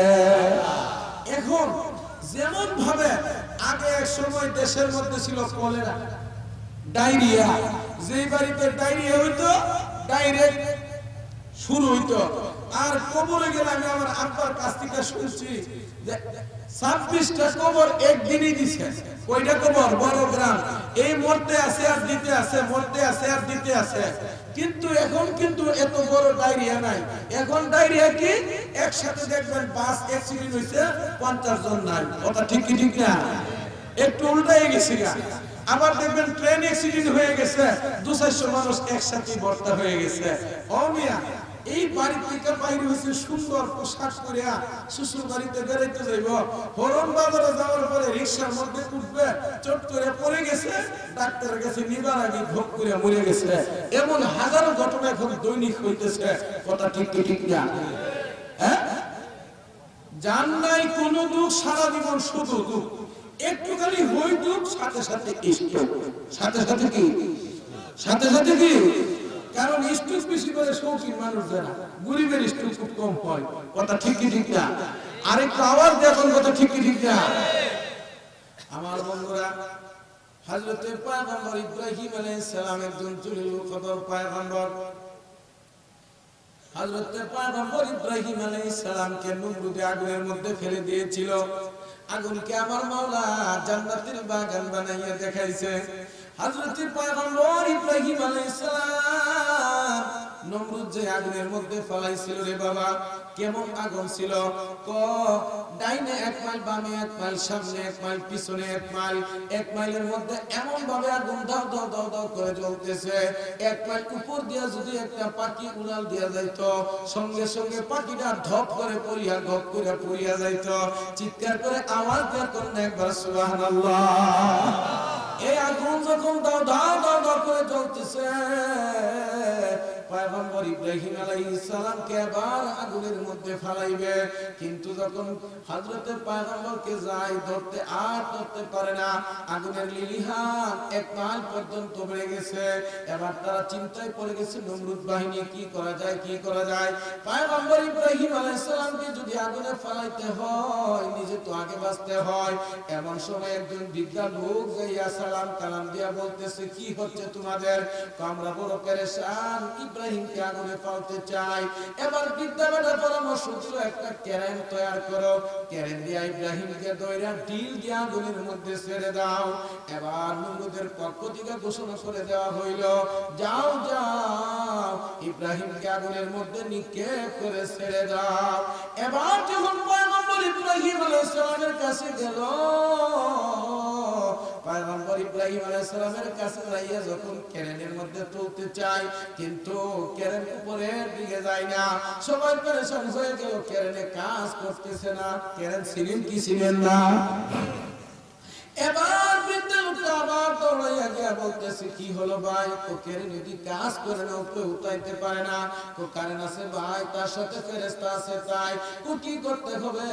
এখন যেমন ভাবে আগে এক সময় দেশের মধ্যে ছিল কলেরা ডায়রিয়া যেই বাড়িতে ডায়রিয়া হইতো ডাইরেক্ট শুরু হইতো আর কবরে গেলে আমি আমার আব্বার কাছ থেকে শুনছি যে 26টা কবর একদিনই দিছে কয়টা কবর বড় গ্রাম এই মরতে আছে আর দিতে আছে মরতে আছে আর দিতে আছে কিন্তু এখন কিন্তু এত বড় ডায়রিয়া নাই এখন ডায়রিয়া কি একসাথে দেখবেন বাস অ্যাক্সিডেন্ট হইছে 50 জন নাই কথা ঠিক কি ঠিক না একটু উল্টাই গেছে গা আবার দেখবেন ট্রেন অ্যাক্সিডেন্ট হয়ে গেছে, 200-400 মানুষ একসাথে ভর্তা হয়ে গেছে। ও মিয়া, এই বাড়ি থেকে বাইরে হয়েছে সুন্দর পোশাক পরিয়া শ্বশুর বাড়িতে বেড়াইতে যাইব, হরণ বাজারে যাওয়ার পরে রিক্সার মধ্যে উঠবে, চট করে পড়ে গেছে, ডাক্তারের কাছে নিবার আগে ভোগ করে মরে গেছে। এমন হাজারো ঘটনা এখন দৈনিক হইতেছে। কথা ঠিক কি ঠিক না? হ্যাঁ, জান নাই কোন দুঃখ, সারা জীবন শুধু দুঃখ, একটুখানি হই দুঃখ সাথে সাথে স্ট্রোক, সাথে সাথে কি, সাথে সাথে কি, কারণ স্ট্রোক বেশি করে শৌখিন মানুষ যারা, গরিবের স্ট্রোক খুব কম হয়। কথা ঠিক কি ঠিক না? আরেকটু আওয়াজ দেখুন, কথা ঠিক কি ঠিক না? আমার বন্ধুরা, হযরত পয়গম্বর ইব্রাহিম আলাইহিস সালাম একজন জলিল কদর পয়গম্বর। হযরত পয়গম্বর ইব্রাহিম আলাইহিস সালামকে নমরুদে আগুনের মধ্যে ফেলে দিয়েছিল। আগুনকে আমার মাওলা জান্নাতের বাগান বানাইয়া দেখাইছে। হযরত পয়গম্বর ইব্রাহিম আলাইহিস সালাম নমরুদ যে আগুনের মধ্যে ফলাইছিল রে বাবা, কেমন আগুন ছিল, ডাইনে 1 মাইল, বামে 1 মাইল, সামনে 1 মাইল, পিছনে 1 মাইল, 1 মাইলের মধ্যে এমন ভাবে আগুন দাও দাও দাও দাও করে জ্বলতেছে। 1 মাইল উপর দিয়া যদি একটা পাখি উড়াল দিয়া যাইতো, সঙ্গে সঙ্গে পাখিটা ধপ করে পড়িয়া গপ করে পড়িয়া যাইতো। চিৎকার করে আওয়াজ বের করেন একবার সুবহানাল্লাহ। এই আগুন যখন দাও দাও দাও দাও করে জ্বলতেছে, পয়গম্বর ইব্রাহিম আলাইহিস সালামকে আবার আগুনের মধ্যে ফেলাইবে, কিন্তু যখন হযরতে পয়গম্বরকে যায় ধরতে, আর ধরতে পারে না। আগুনের লিলিহান 1 মাইল পর্যন্ত বেড়ে গেছে। এবার তারা চিন্তায় পড়ে গেছে, নমরুদ বাহিনী কি করা যায়, কি করা যায়। পয়গম্বর ইব্রাহিম আলাইহিস সালামকে যদি আগুনে ফেলাইতে হয়, নিজে তো আগে বাঁচতে হয়। এমন সময় একজন বৃদ্ধা লোক যাইয়া সালাম কালাম দিয়া বলতেছে, কি হচ্ছে তোমাদের? আমরা বড় পেরেশান, ইব্রাহিমকে আগুনে ফেলতে চাই। এবার বৃদ্ধা বেটা পরামর্শ দিল, একটা কেরেন তৈরি করো, কেরেন দিয়া ইব্রাহিমকে দইরা ঢিল দিয়া আগুনের মধ্যে ছেড়ে দাও। এবার নমরুদের পক্ষ থেকে ঘোষণা করে দেওয়া হইল, যাও যাও, ইব্রাহিমকে আগুনের মধ্যে নিক্ষেপ করে ছেড়ে দাও। এবার যখন পয়গম্বর ইব্রাহিম আলাইহিস সালামের কাছে গেল, পয়গম্বর ইব্রাহিম আলাইহিস সালামের কাছে যাইয়া যখন কেরেনের মধ্যে তুলতে চাই, কিন্তু কেরেন উপরের দিকে যায় না। সবাই পেরেশান হয়ে গেল, কেরেনে কাজ করতেছে না। কেরেন ছিলেন কি ছিলেন না? এবার বৃদ্ধ লোকটা আবার দৌড়াইয়া গিয়া বলতেছে, কি হলো ভাই? কেরেন যদি কাজ করে না, উপরে উঠাইতে পারে না। কারেন্ট আছে ভাই, তার সাথে ফেরেশতা আছে, তাই কি করতে হবে?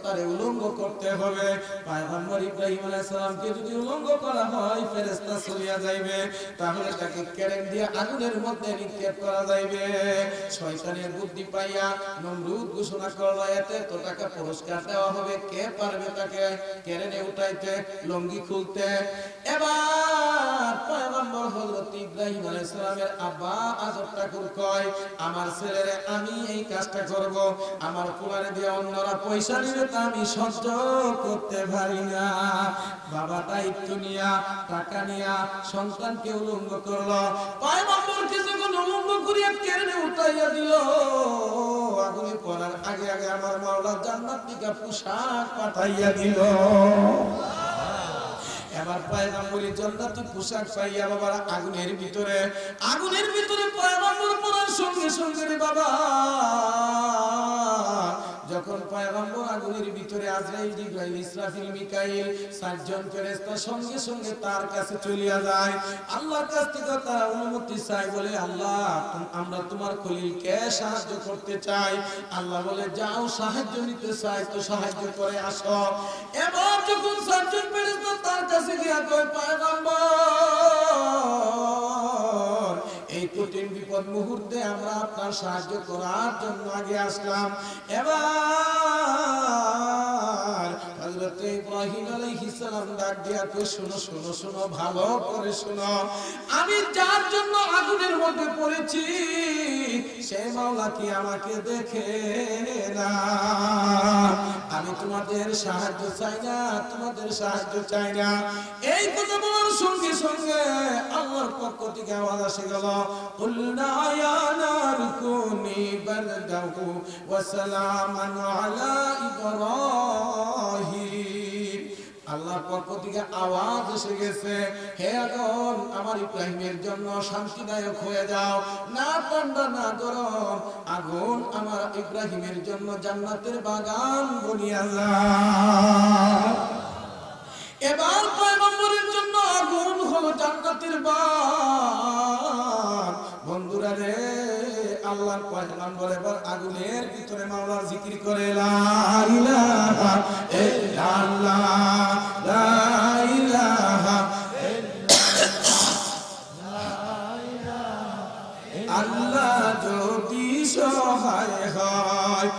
তারে উলঙ্গ করতে হবে। পয়গম্বর ইব্রাহিম আলাইহিস সালামকে যদি উলঙ্গ করা হয়, ফেরেশতা চলিয়া যাইবে, তাহলে তাকে কেরেন দিয়ে আগুনের মধ্যে নিক্ষেপ করা যাইবে। শয়তানের বুদ্ধি পাইয়া নমরুদ ঘোষণা করলো, এতে তো টাকা পুরস্কার দেওয়া হবে, কে পারবে তাকে কেরেনে উঠাইতে, লঙ্গি খুলতে। এবার পয়গম্বর হযরত ইব্রাহিম আলাইহিস সালামের আব্বা আযর ঠাকুর কয়, আমার ছেলেরে আমি এই কাজটা করব, আমার কুলারে দিয়ে অন্যরা পয়সা নিলে তা আমি সহ্য করতে পারি না। বাবা দায়িত্ব নিয়া, টাকা নিয়া সন্তানকে উলঙ্গ করলো। পয়গম্বরকে যখন উলঙ্গ করিয়া কেড়ে উঠাইয়া দিল, আগুনে পড়ার আগে আগে আমার মাওলা জান্নাত থেকে পোশাক পাঠাইয়া দিল। এবার পয়গম্বর জান্নাতি পোশাক পাইয়া বাবা আগুনের ভিতরে, আগুনের ভিতরে পয়গম্বর পড়ার সঙ্গে সঙ্গে রে বাবা, যখন পয়গম্বর আগুনের ভিতরে, আজরাইল, জিবরাইল, ইসরাফিল, মিকাইল 4 জন ফেরেশতা সঙ্গে সঙ্গে তার কাছে চলিয়া যায়। আল্লাহর কাছ থেকে তারা অনুমতি চায়, বলে আল্লাহ আমরা তোমার খলিলকে সাহায্য করতে চাই। আল্লাহ বলে, যাও, সাহায্য নিতে চাই তো সাহায্য করে আসো। এবার যখন 4 জন ফেরেশতা তার কাছে গিয়া কয়, পয়গম্বর এই কঠিন বিপদ মুহূর্তে আমরা আপনার সাহায্য করার জন্য আগে আসলাম। এবার হযরত ইব্রাহিম আলাইহিস সালাম ডাক দিয়া কই, শোনো শোনো শোনো, ভালো করে শোনো, আমি যার জন্য আগুনের মধ্যে পড়েছি সেই মাওলা কি আমাকে দেখে না? আমি তোমাদের সাহায্য চাই না, তোমাদের সাহায্য চাই না। এই কথা বলার সঙ্গে সঙ্গে আল্লাহর পক্ষ থেকে আওয়াজ আসে গেল, কুলনা ইয়া নারু কুনি বারদাহু ওয়া সালামান আলা ইব্রাহিম। আল্লাহর পক্ষ থেকে আওয়াজ এসে গেছে, হে আগুন আমার ইব্রাহিমের জন্য শান্তিদায়ক হয়ে যাও, না ঠান্ডা না গরম, আগুন আমার ইব্রাহিমের জন্য জান্নাতের বাগান বনিয়া যাও। এবার পয়গম্বরের জন্য আগুন হলো জান্নাতের বাগান। বন্ধুরা রে, আল্লাহর পয়গম্বর এবার আগুনের ভিতরে মাওলার জিকির করে, লা ইলাহা ইল্লাল্লাহ, লা ইলাহা আল্লাহ যদি সহায় হয়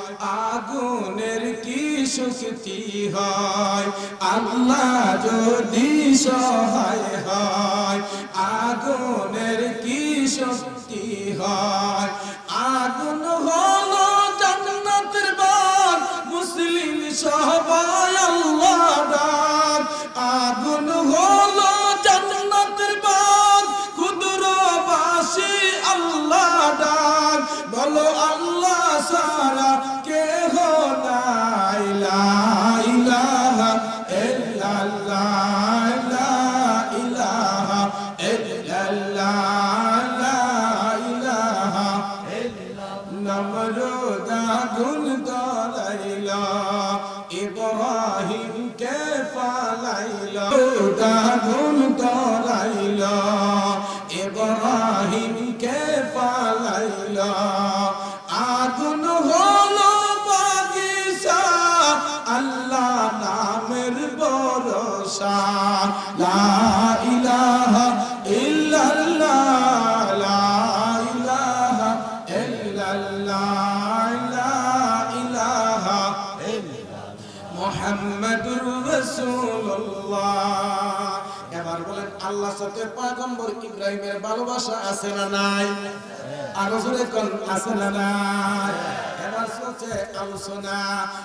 আগুনের কি শক্তি হয়, আল্লাহ যদি সহায় হয় আগুনের কি শক্তি হয়। আগুন হলো জান্নাতের বাগ, মুসলিম সবাই আল্লাহ ডাক। আগুন হলো জান্নাতের বাগ, ক্ষুদ্রবাসী আল্লাহ ডাক। বলো আল্লাহ সারা কেহ নাই, লা ইলাহা ইল্লাল্লাহ, লা ইলাহা ইল্লাল্লাহ, লা ইলাহা নমরুদ আগুন ধরাইলা ইব্রাহিমকে পালাইলা, আগুন ধরাইলা ইব্রাহিমকে পালাইলা। আগুন হলো বাগিচা আল্লাহ নামের ভরসা, লা ইলাহা ইল্লাল্লাহ, লা ইলাহা ইল্লাল্লাহ, লা ইলাহা মুহাম্মাদুর রাসূলুল্লাহ। এবার বলেন আল্লাহর সাথে পয়গম্বর ইব্রাহিমের ভালোবাসা আছে না নাই? আরো জোরে কোন আছে না নাই? এবার চলছে আলোচনা।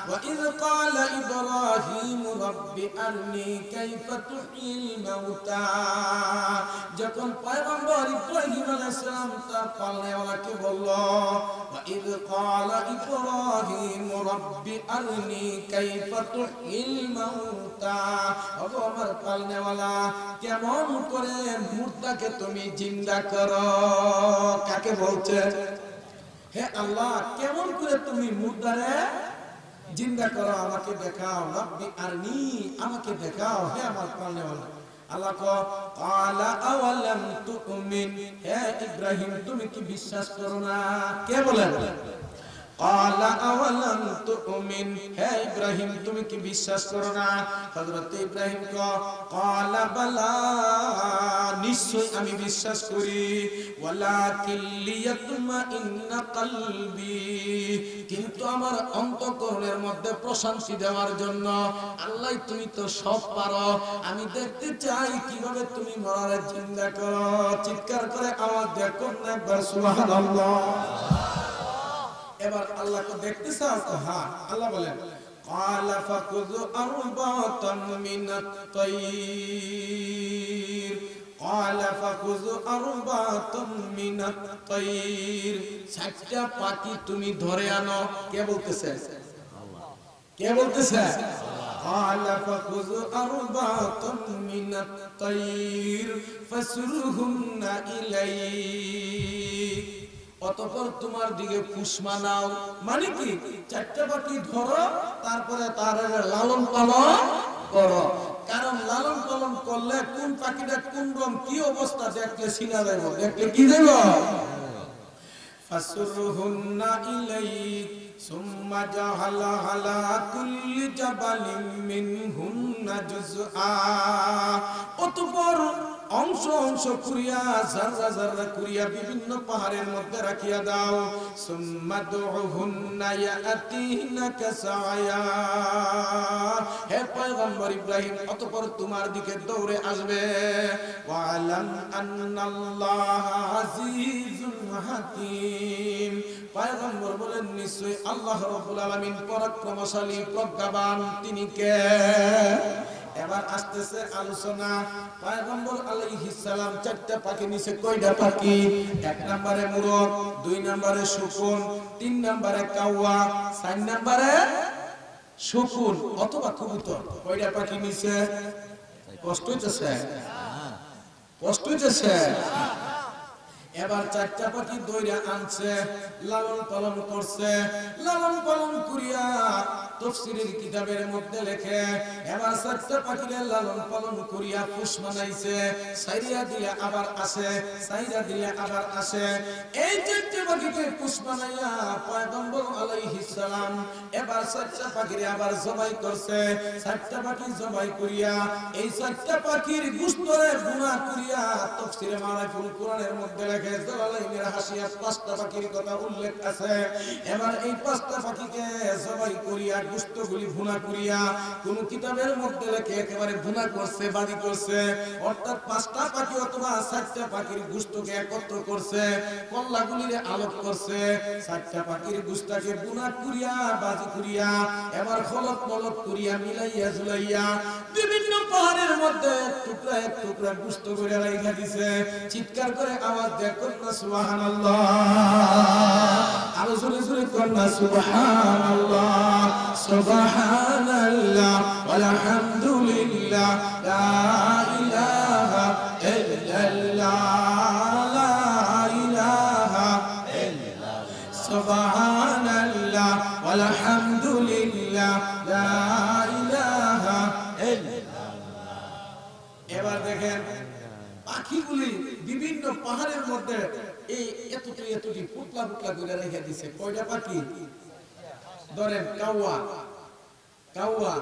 ওয়া ইয ক্বালা ইব্রাহিম রাব্বি আরনি কাইফা তুহয়িল মাউতা। যখন পয়গম্বর ইব্রাহিম আলাইহিস সালাম তার পালনেওয়ালাকে বলল, ওয়া ইয ক্বালা ইব্রাহিম রাব্বি আরনি কাইফা তুহয়িল মাউতা, ওগো আমার পালনেওয়ালা কেমন করে মুর্দাকে তুমি জিন্দা করো। কাকে বলছে? হে আল্লাহ, কেমন করে তুমি মুর্দারে জিন্দা করো, আমাকে দেখাও। রব্বি আরনি, আমাকে দেখাও হে আমার পালনেওয়ালা। আল্লাহ ক্বালা আওয়ালাম তুমিন, হে ইব্রাহিম তুমি কি বিশ্বাস করো না? কে বলেন? ক্বালা আওয়ালাম তুমিন, হে ইব্রাহিম তুমি কি বিশ্বাস করো না? হযরত ইব্রাহিম ক্বালা বালা, নিশ্চয় আমি বিশ্বাস করি। ওয়ালাকিন লিয়াতমাইন্না কলবি, কিন্তু আমার অন্তঃকরণের মধ্যে প্রশান্তি দেওয়ার জন্য। আল্লাহ তুমি তো সব পারো, আমি দেখতে চাই কিভাবে তুমি মরারে জিন্দা করো। চিৎকার করে আওয়াজ দেখো না একবার সুবহানাল্লাহ। এবার আল্লাহকে দেখতে চাও তো? হ্যাঁ। আল্লাহ বলেন ক্বালা ফাকুযু আরবাতাম মিনাত তায়র, ক্বালা ফাকুযু আরবাতাম মিনাত তায়র, 60টা পাখি তুমি ধরে আনো। কে বলতেছে? আল্লাহ। কে বলতেছে? ক্বালা ফাকুযু আরবাতাম মিনাত তায়র ফাসরুহুন্না ইলাইক, অতঃপর তোমার দিকে পুষ্মা নাও। মানে কি? 4টা পাখি ধরো, তারপরে তার লালন পালন করো। কারণ লালন পালন করলে কোন পাখিটা কোন রকম কি অবস্থা দেখলে চিনা যাবে। দেখলে কি দেব? ফাসরুহুন্না ইলাইক সুম্মা জাহালা আলা কুল্লি জাবালিন মিনহুন্না জুজআ, অতঃপর অংশ অংশ করিয়া জাররা জাররা করিয়া বিভিন্ন পাহাড়ের মধ্যে রাখিয়া দাও। সুম্মা দুহুন্না ইয়াতিনাকা সায়া, হে পয়গম্বর ইব্রাহিম অতঃপর তোমার দিকে দৌড়ে আসবে। ওয়ালাম আন্নাল্লাহা আজিজুল হাকীম, পয়গম্বর বলেন নিশ্চয় আল্লাহ রাব্বুল আলামিন পরাক্রমশালী প্রজ্ঞাবান, তিনি কে? এবার আসতেছে আলোচনা। পয়গম্বর আলাইহিস সালাম 4টা পাখি নিছে। কয়টা পাখি? 1 নম্বরে মুরগ, 2 নম্বরে শকুন, 3 নম্বরে কাওয়া, 4 নম্বরে শকুন অথবা কবুতর, কয়টা পাখি নিছে? কষ্ট হইতেছে, কষ্ট হইতেছে। এবার চারটা পাখি দইরা আনছে, লালন পালন করছে, লালন পালন করিয়া তাফসীরের কিতাবের মধ্যে লেখে এবার চারটা পাখিরে লালন পালন করিয়া পোষ বানাইছে, সাইরা দিলে আবার আসে, সাইরা দিলে আবার আসে। এই চারটা পাখিকে পোষ বানাইয়া পয়গম্বর আলাইহিস সালাম এবার চারটা পাখিরে আবার জবাই করছে। চারটা পাখি জবাই করিয়া এই চারটা পাখির গোশতরে গুনাহ করিয়া তাফসীরে মারাফুল কোরআনের মধ্যে লেখে জালালাইনের হাসিয়াত পাঁচটা পাখির কথা উল্লেখ আছে। এবার এই পাঁচটা পাখিকে জবাই করিয়া গোশতগুলি ভুনা করিয়া কোন কিতাবের মধ্যে লেখে একেবারে ভুনা করছে, বাদি করছে, অর্থাৎ পাঁচটা পাখি অথবা চারটা পাখির গোশতকে একত্র করছে, কল্লাগুলিরে আলোক করছে, চারটা পাখির গোশতকে ভুনা করিয়া বাজি করিয়া এবার খলক মলক করিয়া মিলাইয়া ঝুলাইয়া বিভিন্ন পাহাড়ের মধ্যে টুকরা এক টুকরা গোশত করে রাইখা দিছে। চিৎকার করে আওয়াজ দেয় কন্যা সুবহানাল্লাহ, আরো জোরে জোরে কন্যা সুবহানাল্লাহ, সুবহানাল্লাহ আলহামদুলিল্লাহ লা ইলাহা ইল্লাল্লাহ, লা ইলাহা ইল্লাল্লাহ, সুবহানাল্লাহ আলহামদুলিল্লাহ লা ইলাহা ইল্লাল্লাহ। এবার দেখেন পাখিগুলি বিভিন্ন পাহাড়ের মধ্যে এই এতটি এতটি পুতলা পুতলা করে রেখে দিছে। কয়টা পাখি ধরেন? কাওয়া, কাওয়া,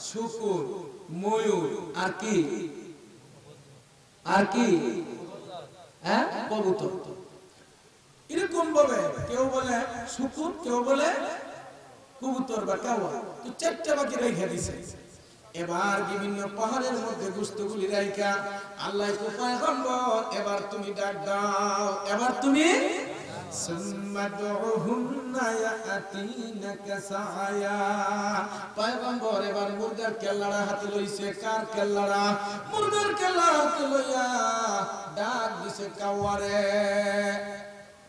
শুকুর, ময়ূর, আর কি আর কি হ্যাঁ কবুতর। এরকম ভাবে কেউ বলে শুকুর, কেউ বলে কবুতর বা কাওয়া, তো চারটা পাখি রেখে দিছে। এবার বিভিন্ন পাহাড়ের মধ্যে গোশতগুলি রাইখা আল্লাহ কো পয়গম্বর এবার তুমি ডাক দাও, এবার তুমি সুম্মাদউহুন্না ইয়াতিনাকা সায়া। পয়গম্বর এবার মুরগার কেল্লাড়া হাতে লইছে। কার কেল্লাড়া? মুরগার কেল্লা হাতে লইয়া ডাক দিছে কাওয়ারে,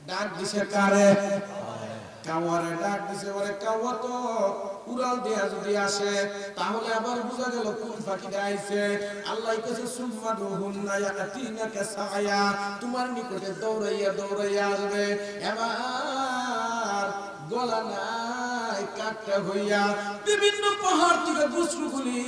ডাক দিছে কারে? কাওয়ারে ডাক দিছে। ওরে কাওয়া তো উড়াল দেয়া যদি আসে তাহলে আবার বোঝা গেল কোন পাখিটা আইছে। আল্লাহ কইছে সুম্মাদউহুন্না ইয়াতিনাকা সায়া, তোমার নিকটে দৌড়াইয়া দৌড়াইয়া আসবে। এবার গলা নাই কাকটা হইয়া বিভিন্ন পাহাড় থেকে গোশতগুলি,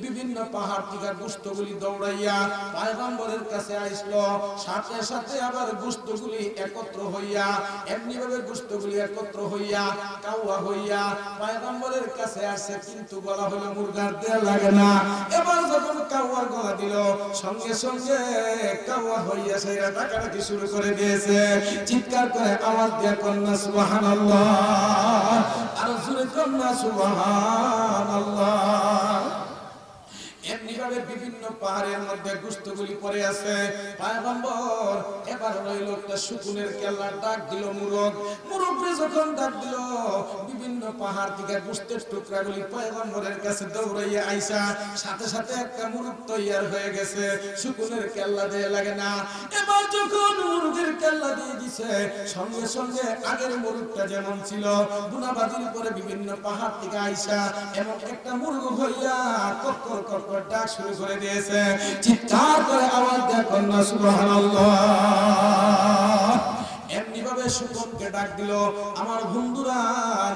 বিভিন্ন পাহাড় থেকে গোশতগুলি দৌড়াইয়া পয়গম্বরের কাছে আসলো। সাথে সাথে আবার গোশতগুলি একত্র হইয়া এমনি ভাবে গোশতগুলি একত্র হইয়া কাওয়া হইয়া পয়গম্বরের কাছে আসে, কিন্তু গলা হলো মুরগার দেয়া লাগে না। এবার যখন কাওয়ার গলা দিল সঙ্গে সঙ্গে কাওয়া হইয়া সেরা ডাকাডাকি শুরু করে দিয়েছে। চিৎকার করে আওয়াজ দিয়ে কন্যা সুবহানাল্লাহ, আর জোরে কন্যা সুবহানাল্লাহ। এমনি ভাবে বিভিন্ন পাহাড়ের মধ্যে গোশতগুলি পড়ে আছে। পয়গম্বর এবার ওই লোকটা শুকুনের কেল্লা ডাক দিল মুরগ, মুরগরে যখন ডাক দিল বিভিন্ন পাহাড় থেকে গোশতের টুকরাগুলি পয়গম্বরের কাছে দৌড়াইয়া আইসা সাথে সাথে একটা মুরগ তৈয়ার হয়ে গেছে। শুকুনের কেল্লা দিয়ে লাগে না। এবার যখন মুরগের কেল্লা দিয়ে দিছে সঙ্গে সঙ্গে আগের মুরগটা যেমন ছিল গুনাবাদির পরে বিভিন্ন পাহাড় থেকে আইসা এমন একটা মুরগ হইয়া কক্কর কক্কর ডাক শুরু করে দিয়েছে। চিৎকার করে আওয়াজ দেয় কন্যা সুবহানাল্লাহ। এমনি ভাবে শুকুনকে ডাক দিল। আমার বন্ধুরা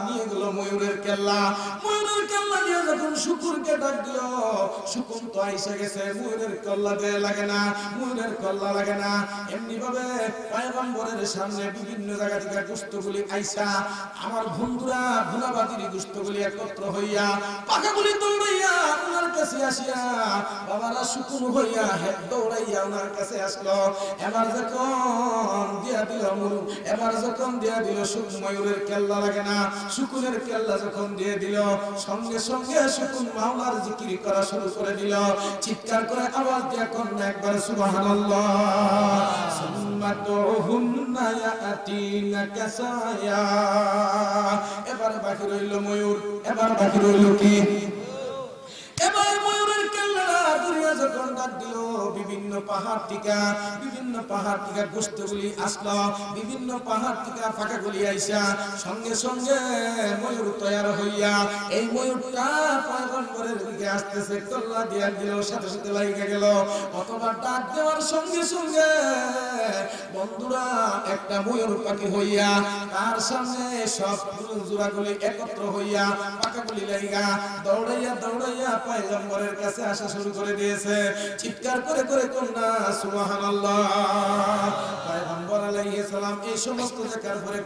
নিয়ে গেল ময়ূরের কেল্লা। ময়ূরের কেল্লা দিয়ে যখন শুকুরকে ডাক দিল, শুকুন তো আইসা গেছে, ময়ূরের কেল্লা দিয়ে লাগে না, ময়ূরের কেল্লা লাগে না। এমনি ভাবে পয়গম্বরের সামনে বিভিন্ন জায়গা থেকে গোশতগুলি আইসা আমার বন্ধুরা ভুলাবাদির গোশতগুলি একত্র হইয়া পাখাগুলি দৌড়াইয়া ওনার কাছে আসিয়া বাবারা শুকুন হইয়া দৌড়াইয়া ওনার কাছে আসলো। এবার যখন দিয়া দিল এবার যখন দিয়ে দিল ময়ূরের কেল্লা লাগে না, শুকুনের কেল্লা যখন দিয়ে দিল সঙ্গে সঙ্গে শুকুন মাওলার জিকির করা শুরু করে দিল। চিৎকার করে আওয়াজ দিয়ে কন্যা একবার সুবহানাল্লাহ। সুম্মাদউহুন্না ইয়াতিনাকা সায়া। এবার বাকি রইল ময়ূর। এবার বাকি রইল কি? এবার ময়ূরের কেল্লা দূরে যখন ডাক দিল, বিভিন্ন পাহাড় থেকে গোশতগুলি আসলো, বিভিন্ন পাহাড় থেকে ফাঁকাগুলি আইসা সঙ্গে সঙ্গে ময়ূর তৈরি হইয়া এই ময়ূরটা পয়গম্বরের দিকে আসতেছে, কল্লা দিয়া দিল, সাথে সাথে লাগিয়ে গেল। অথবা ডাক দেওয়ার সঙ্গে সঙ্গে বন্ধুরা একটা ময়ূর পাখি হইয়া তার সামনে সব জোড়াগুলি একত্র হইয়া পাখাগুলি লাইগা দৌড়াইয়া পয়গম্বরের কাছে আসা শুরু করে দিয়েছে। চিৎকার করে করে কন্যা সুবহানাল্লাহ। পয়গম্বর আলাইহিস সালাম এই সমস্ত দেখার পরে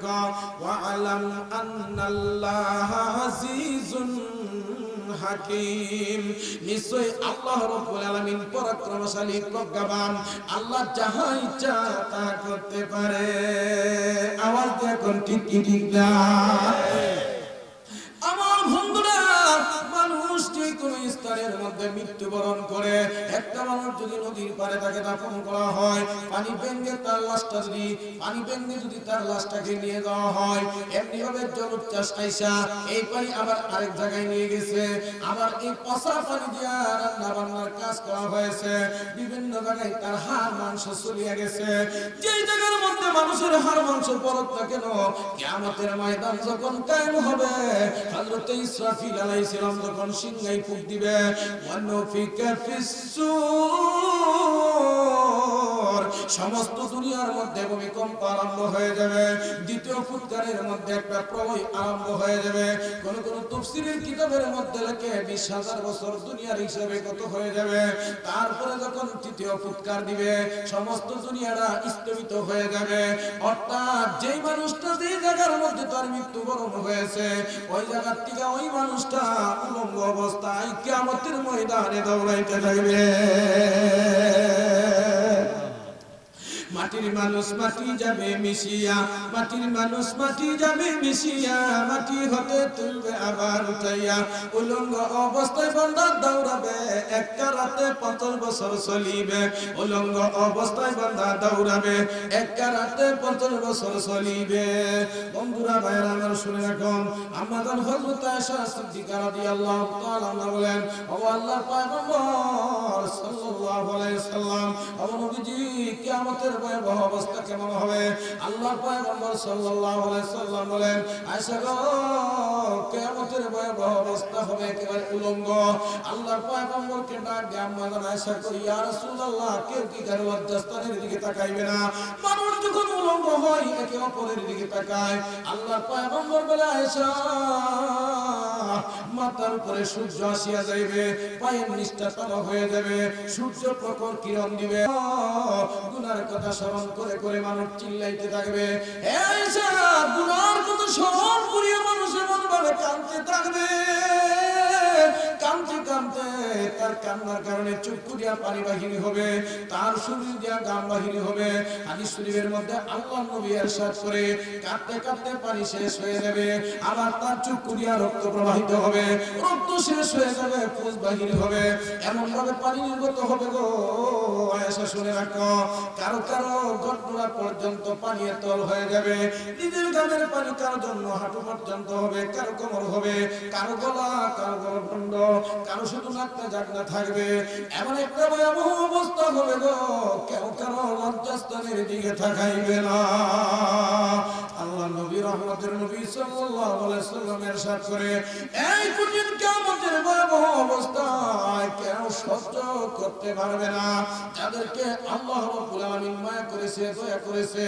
ওয়া আলাম আন্নাল্লাহা আজিজুন হাকিম, নিশ্চয় আল্লাহ রাব্বুল আলামিন পরাক্রমশালী, প্রজ্ঞাবান, আল্লাহ যাহা ইচ্ছা তা করতে পারে। আওয়াজ দিয়ে কোন ঠিক কি ঠিক না? আমার বন্ধুরা, মানুষ যে কোনো স্তরের মধ্যে মৃত্যুবরণ করে, একটা মানুষ যদি নদীর পাড়ে তাকে দাফন করা হয়, পানি ভেঙে যদি তার লাশটাকে নিয়ে যাওয়া হয়, এমনি ভাবে জলোচ্ছ্বাস আইসা এই পানি আবার আরেক জায়গায় নিয়ে গেছে, আবার এই পচা পানি দিয়া রান্না বান্নার কাজ করা হয়েছে, বিভিন্ন জায়গায় তার হাড় মাংস চলিয়া গেছে। যেই জায়গার মধ্যে মানুষের হাড় মাংস পড়ত না কেন, কিয়ামতের ময়দান যখন কায়েম হবে, হযরত ইসরাফিল আলাইহিস সালাম যখন সিংহাই ফুঁক দিবে, ওয়ানফিকা ফিস-সূর, সমস্ত দুনিয়ার মধ্যে ভূমিকম্প আরম্ভ হয়ে যাবে। দ্বিতীয় ফুৎকারের মধ্যে একটা প্রলয় আরম্ভ হয়ে যাবে। কোন কোন তাফসীরের কিতাবের মধ্যে লেখে 20,000 বছর দুনিয়ার হিসাবে কত হয়ে যাবে। তারপরে যখন তৃতীয় ফুৎকার দিবে, সমস্ত দুনিয়াটা স্থগিত হয়ে যাবে। অর্থাৎ যেই মানুষটা যেই জায়গার মধ্যে তার মৃত্যুবরণ হয়েছে, ওই জায়গার থেকে ওই মানুষটা উলঙ্গ অবস্থায় কিয়ামতের ময়দানে দৌড়াইতে থাকবে। মাটির মানুষ মাটি যাবে মিশিয়া, মাটির মানুষ মাটি যাবে মিশিয়া, মাটি হতে তুলবে আবার উঠাইয়া, উলঙ্গ অবস্থায় বান্দা দৌড়াবে, একটা রাতে 50 বছর চলিবে। উলঙ্গ অবস্থায় বান্দা দৌড়াবে, একটা রাতে 50 বছর চলিবে। বন্ধুরা ভাইরা আমার শুনে রাখুন, আমাদের হযরত আয়েশা সিদ্দিকা রাদিয়াল্লাহু তাআলা বলেন, ও আল্লাহর পয়গম্বর সাল্লাল্লাহু আলাইহি সাল্লাম, ও নবীজি, কিয়ামতের ভয়াবহ অবস্থা কেমন হবে? আল্লাহর পয়গম্বর সাল্লাল্লাহু আলাইহি সাল্লাম বলেন, আয়েশা গো, কিয়ামতের ভয়াবহ অবস্থা হবে একেবারে উলঙ্গ। আল্লাহর পয়গম্বরকে ডাক দিয়ে আম্মা জান আয়েশা কই, ইয়া রাসূলুল্লাহ, কেউ কি কারো লজ্জাস্থানের দিকে তাকাইবে না? মানুষ যখন উলঙ্গ হয় একে অপরের দিকে তাকায়। আল্লাহর পয়গম্বর বলে, আয়েশা, মাথার উপরে সূর্য আসিয়া যাইবে, পায়ের নিচটা তল হয়ে যাবে, সূর্য প্রখর কিরণ দিবে, গুনার কথা স্মরণ করে করে মানুষ চিল্লাইতে থাকবে। আয়েশা, গুনার কথা স্মরণ করিয়া মানুষ এমন ভাবে কাঁদতে থাকবে, কাঁদতে কাঁদতে তার কান্নার কারণে চক্ষু দিয়া পানি বাহিনী হবে, তার শরীর দিয়া ঘাম বাহিনী হবে। হাদিস শরীফের মধ্যে আল্লাহর নবী ইরশাদ করে, কাঁদতে কাঁদতে পানি শেষ হয়ে যাবে, আবার তার চক্ষু দিয়া রক্ত প্রবাহিত হবে, রক্ত শেষ হয়ে যাবে, ফুস বাহিনী হবে, এমন ভাবে পানি নির্গত হবে গো আয়েশা, শুনে রাখো। কারো কারো ঘটনা পর্যন্ত পানি তল হয়ে যাবে, নিজের গানের পানি কারো জন্য হাঁটু পর্যন্ত হবে, কারো কোমর হবে, কারো গলা, কারো গলবন্ধ, কারো শুধু নাকটা জাগনা থাকবে। এমন একটা ভয়াবহ অবস্থা হবে গো, কেউ কারো লজ্জাস্থানের দিকে তাকাইবে না। আল্লাহ নবী, রহমতের নবী সাল্লাল্লাহু আলাইহি সাল্লাম ইরশাদ করে, এই কঠিন কিয়ামতের ভয়াবহ অবস্থায় কেউ সহ্য করতে পারবে না। যাদেরকে আল্লাহ রাব্বুল আলামিন মায়া করেছে, দয়া করেছে,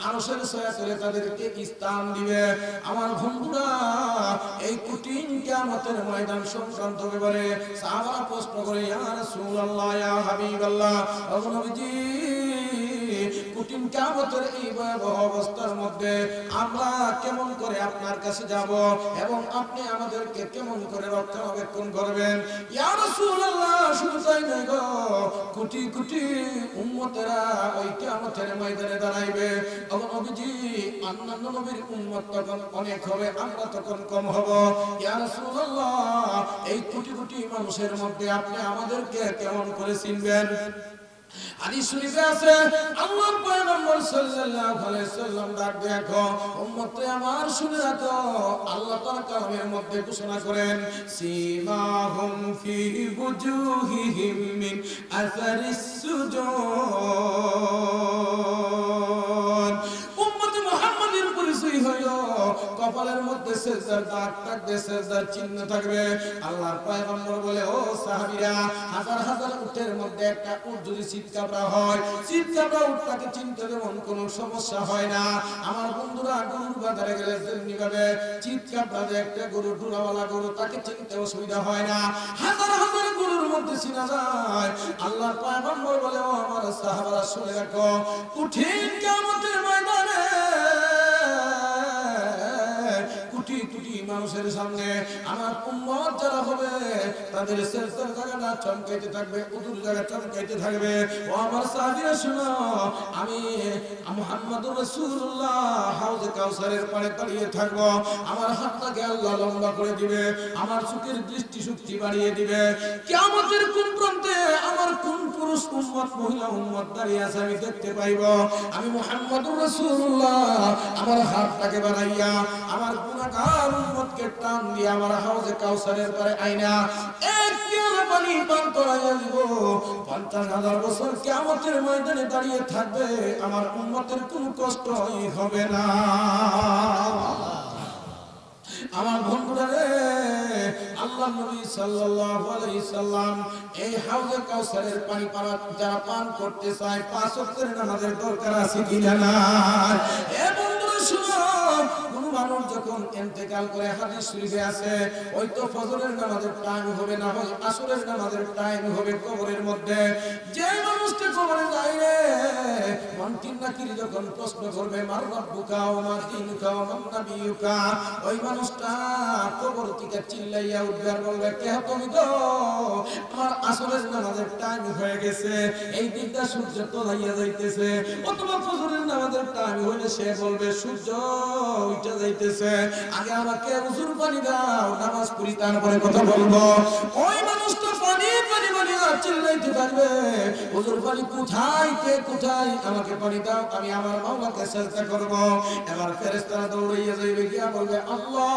আরশের ছায়া করে তাদেরকে স্থান দিবে। আমার বন্ধুরা, এই কঠিন কিয়ামতের ময়দান সংক্রান্ত ব্যাপারে সাহাবারা প্রশ্ন করে, ইয়া রাসূলুল্লাহ, ইয়া হাবিবাল্লাহ, ও নবীজি, কঠিন কিয়ামতের এই ভয়াবহ অবস্থার মধ্যে আমরা কেমন করে আপনার কাছে যাব এবং আপনি আমাদেরকে কেমন করে রক্ষণাবেক্ষণ করবেন? ইয়া রাসূলুল্লাহ, শুধু তাই নয় গো, কোটি কোটি উম্মতেরা ওই কিয়ামতের ময়দানে দাঁড়াইবে। তখন নবীজি, অন্যান্য নবীর উম্মত তখন অনেক হবে, আমরা তখন কম হব। ইয়া রাসূলুল্লাহ, এই কোটি কোটি মানুষের মধ্যে আপনি আমাদেরকে কেমন করে চিনবেন? হাদিস শরীফে আছে আল্লাহর পয়গম্বর সাল্লাল্লাহু আলাইহি সাল্লাম ডাক দেখো উম্মত আমার শুনে রাখো আল্লাহ তাআলা কালামের মধ্যে ঘোষণা করেন সীমাহুম ফি বুজুহিহিম মিন আসারিস সুজুদ উম্মত মুহাম্মাদের পরিচয় হলো কপালের মধ্যে সেজদার দাগ থাকবে সেজদার চিহ্ন থাকবে আল্লাহর পয়গম্বর বলে ও সাহাবীরা হাজার হাজার উটের মধ্যে একটা উট যদি চিৎকাবড়া হয় চিৎকাবড়া উটটাকে চিনতে যেমন কোনো সমস্যা হয় না আমার বন্ধুরা গরুর বাজারে গেলে যেমনি ভাবে চিৎকাবড়া যে একটা গরু ডুরাওয়ালা গরু তাকে চিনতে অসুবিধা হয় না হাজার হাজার গরুর মধ্যে চিনা যায় আল্লাহর পয়গম্বর বলে ও আমার সাহাবারা শুনে রাখো কঠিন কিয়ামতের ময়দানে কোটি কোটি মানুষের সামনে আমার উম্মত যারা হবে তাদের সেজদার জায়গাটা চমকাইতে থাকবে উদুর জায়গা চমকাইতে থাকবে ও আমার সাহাবীরা শুনো আমি মুহাম্মদুর রাসূলুল্লাহ হাউজে কাউসারের পাড়ে দাঁড়িয়ে থাকব আমার হাতটাকে আল্লাহ লম্বা করে দিবে আমার চোখের দৃষ্টি শক্তি বাড়িয়ে দিবে কিয়ামতের কোন প্রান্তে আমার কোন পুরুষ উম্মত মহিলা উম্মত দাঁড়িয়ে আছে আমি দেখতে পাইব আমি মুহাম্মদুর রাসূলুল্লাহ আমার হাতটাকে বাড়াইয়া আমার গুনাহগার উম্মতকে টান দিয়ে আমার হাউজে কাউসারের পারে আইনা এক পেয়ালা পানি পান করাইয়া দিব 50,000 বছর কিয়ামতের ময়দানে দাঁড়িয়ে থাকবে আমার উম্মতের কোনো কষ্টই হবে না আমার বন্ধুরা রে আল্লাহ নবী সাল্লাল্লাহু আলাইহি সাল্লাম এই হাউজে কাউসারের পানি যারা পান করতে চায় 5 ওয়াক্তের নামাজের দরকার আছে কিনা না এ বন্ধুরা শুনো কোন মানুষ যখন ইন্তেকাল করে হাদিস শরীফে আছে ওই তো ফজরের নামাজের টাইম হবে না হয় আসরের নামাজের টাইম হবে কবরের মধ্যে যে মানুষটা কবরে যায় রে মুনকির নাকির যখন প্রশ্ন করবে মার রাব্বুকা ওয়া মা দীনুকা ওয়া মান নাবিয়ুকা ওই মানুষটা কবর থেকে চিল্লাইয়া উঠবে আর বলবে কে তুমি গো আমার আসরের নামাজের টাইম হয়ে গেছে এই দিকটা সূর্য তোলাইয়া যাইতেছে অথবা ফজরের নামাজের টাইম হইলে সে বলবে সূর্য উঠে যাইতেছে আগে আমাকে উজুর পানি দাও নামাজ পড়ি তারপরে কথা বলবো ওই মানুষটা পানি পানি পানি চিল্লাইতে থাকবে উজুর পানি কোথায় কে কোথায় আমাকে পানি দাও আমি আমার মাওলাকে সিজদা করব এবার ফেরেশতারা দৌড়াইয়া যাইবে গিয়া বলবে আল্লাহ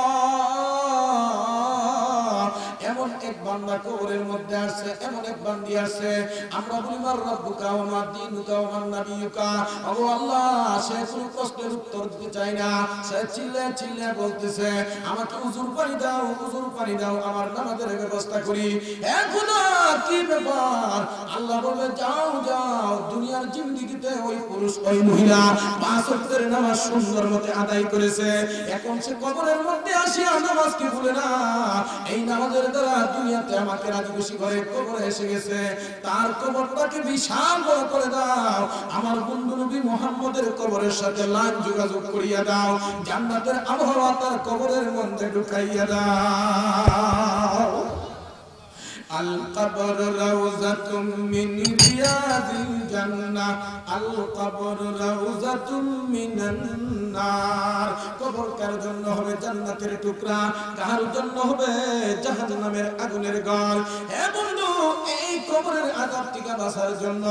এমন এক বান্দা কবরের মধ্যে আছে এমন এক বান্দি আছে আমরা বলি মার রাব্বুকা ওয়া মা দীনুকা ওয়া মান নাবিয়ুকা ও আল্লাহ সে কোনো প্রশ্নের উত্তর দিতে চায় না সে চিল্লায় চিল্লায় বলতেছে আমাকে উজুর পানি দাও আমার নামাজের ব্যবস্থা করি এখন কি ব্যাপার আল্লাহ বলে যাও যাও দুনিয়ার জিন্দেগিতে ওই পুরুষ ওই মহিলা 5 ওয়াক্তের নামাজ সুন্দর মতে আদায় করেছে এখন সে কবরের মধ্যে আসিয়া নামাজ কি ভুলে না এই নামাজের দ্বারা দুনিয়াতে আমাকে রাজি খুশি করে কবরে এসে গেছে তার কবরটাকে বিশাল বড় করে দাও আমার বন্ধু নবী মুহাম্মদের কবরের সাথে লাইন যোগাযোগ করিয়া দাও জান্নাতের আবহাওয়া তার কবরের মধ্যে ঢুকাইয়া দাও আল কবর রাউযাতুম মিন রিয়াদিল জান্নাহ আল কবর রাউযাতুম মিনান নার কবর কার জন্য হবে জান্নাতের টুকরা কার জন্য হবে জাহান্নামের আগুনের ঘর হে বন্ধু এই কবরের আযাব থেকে বাঁচার জন্য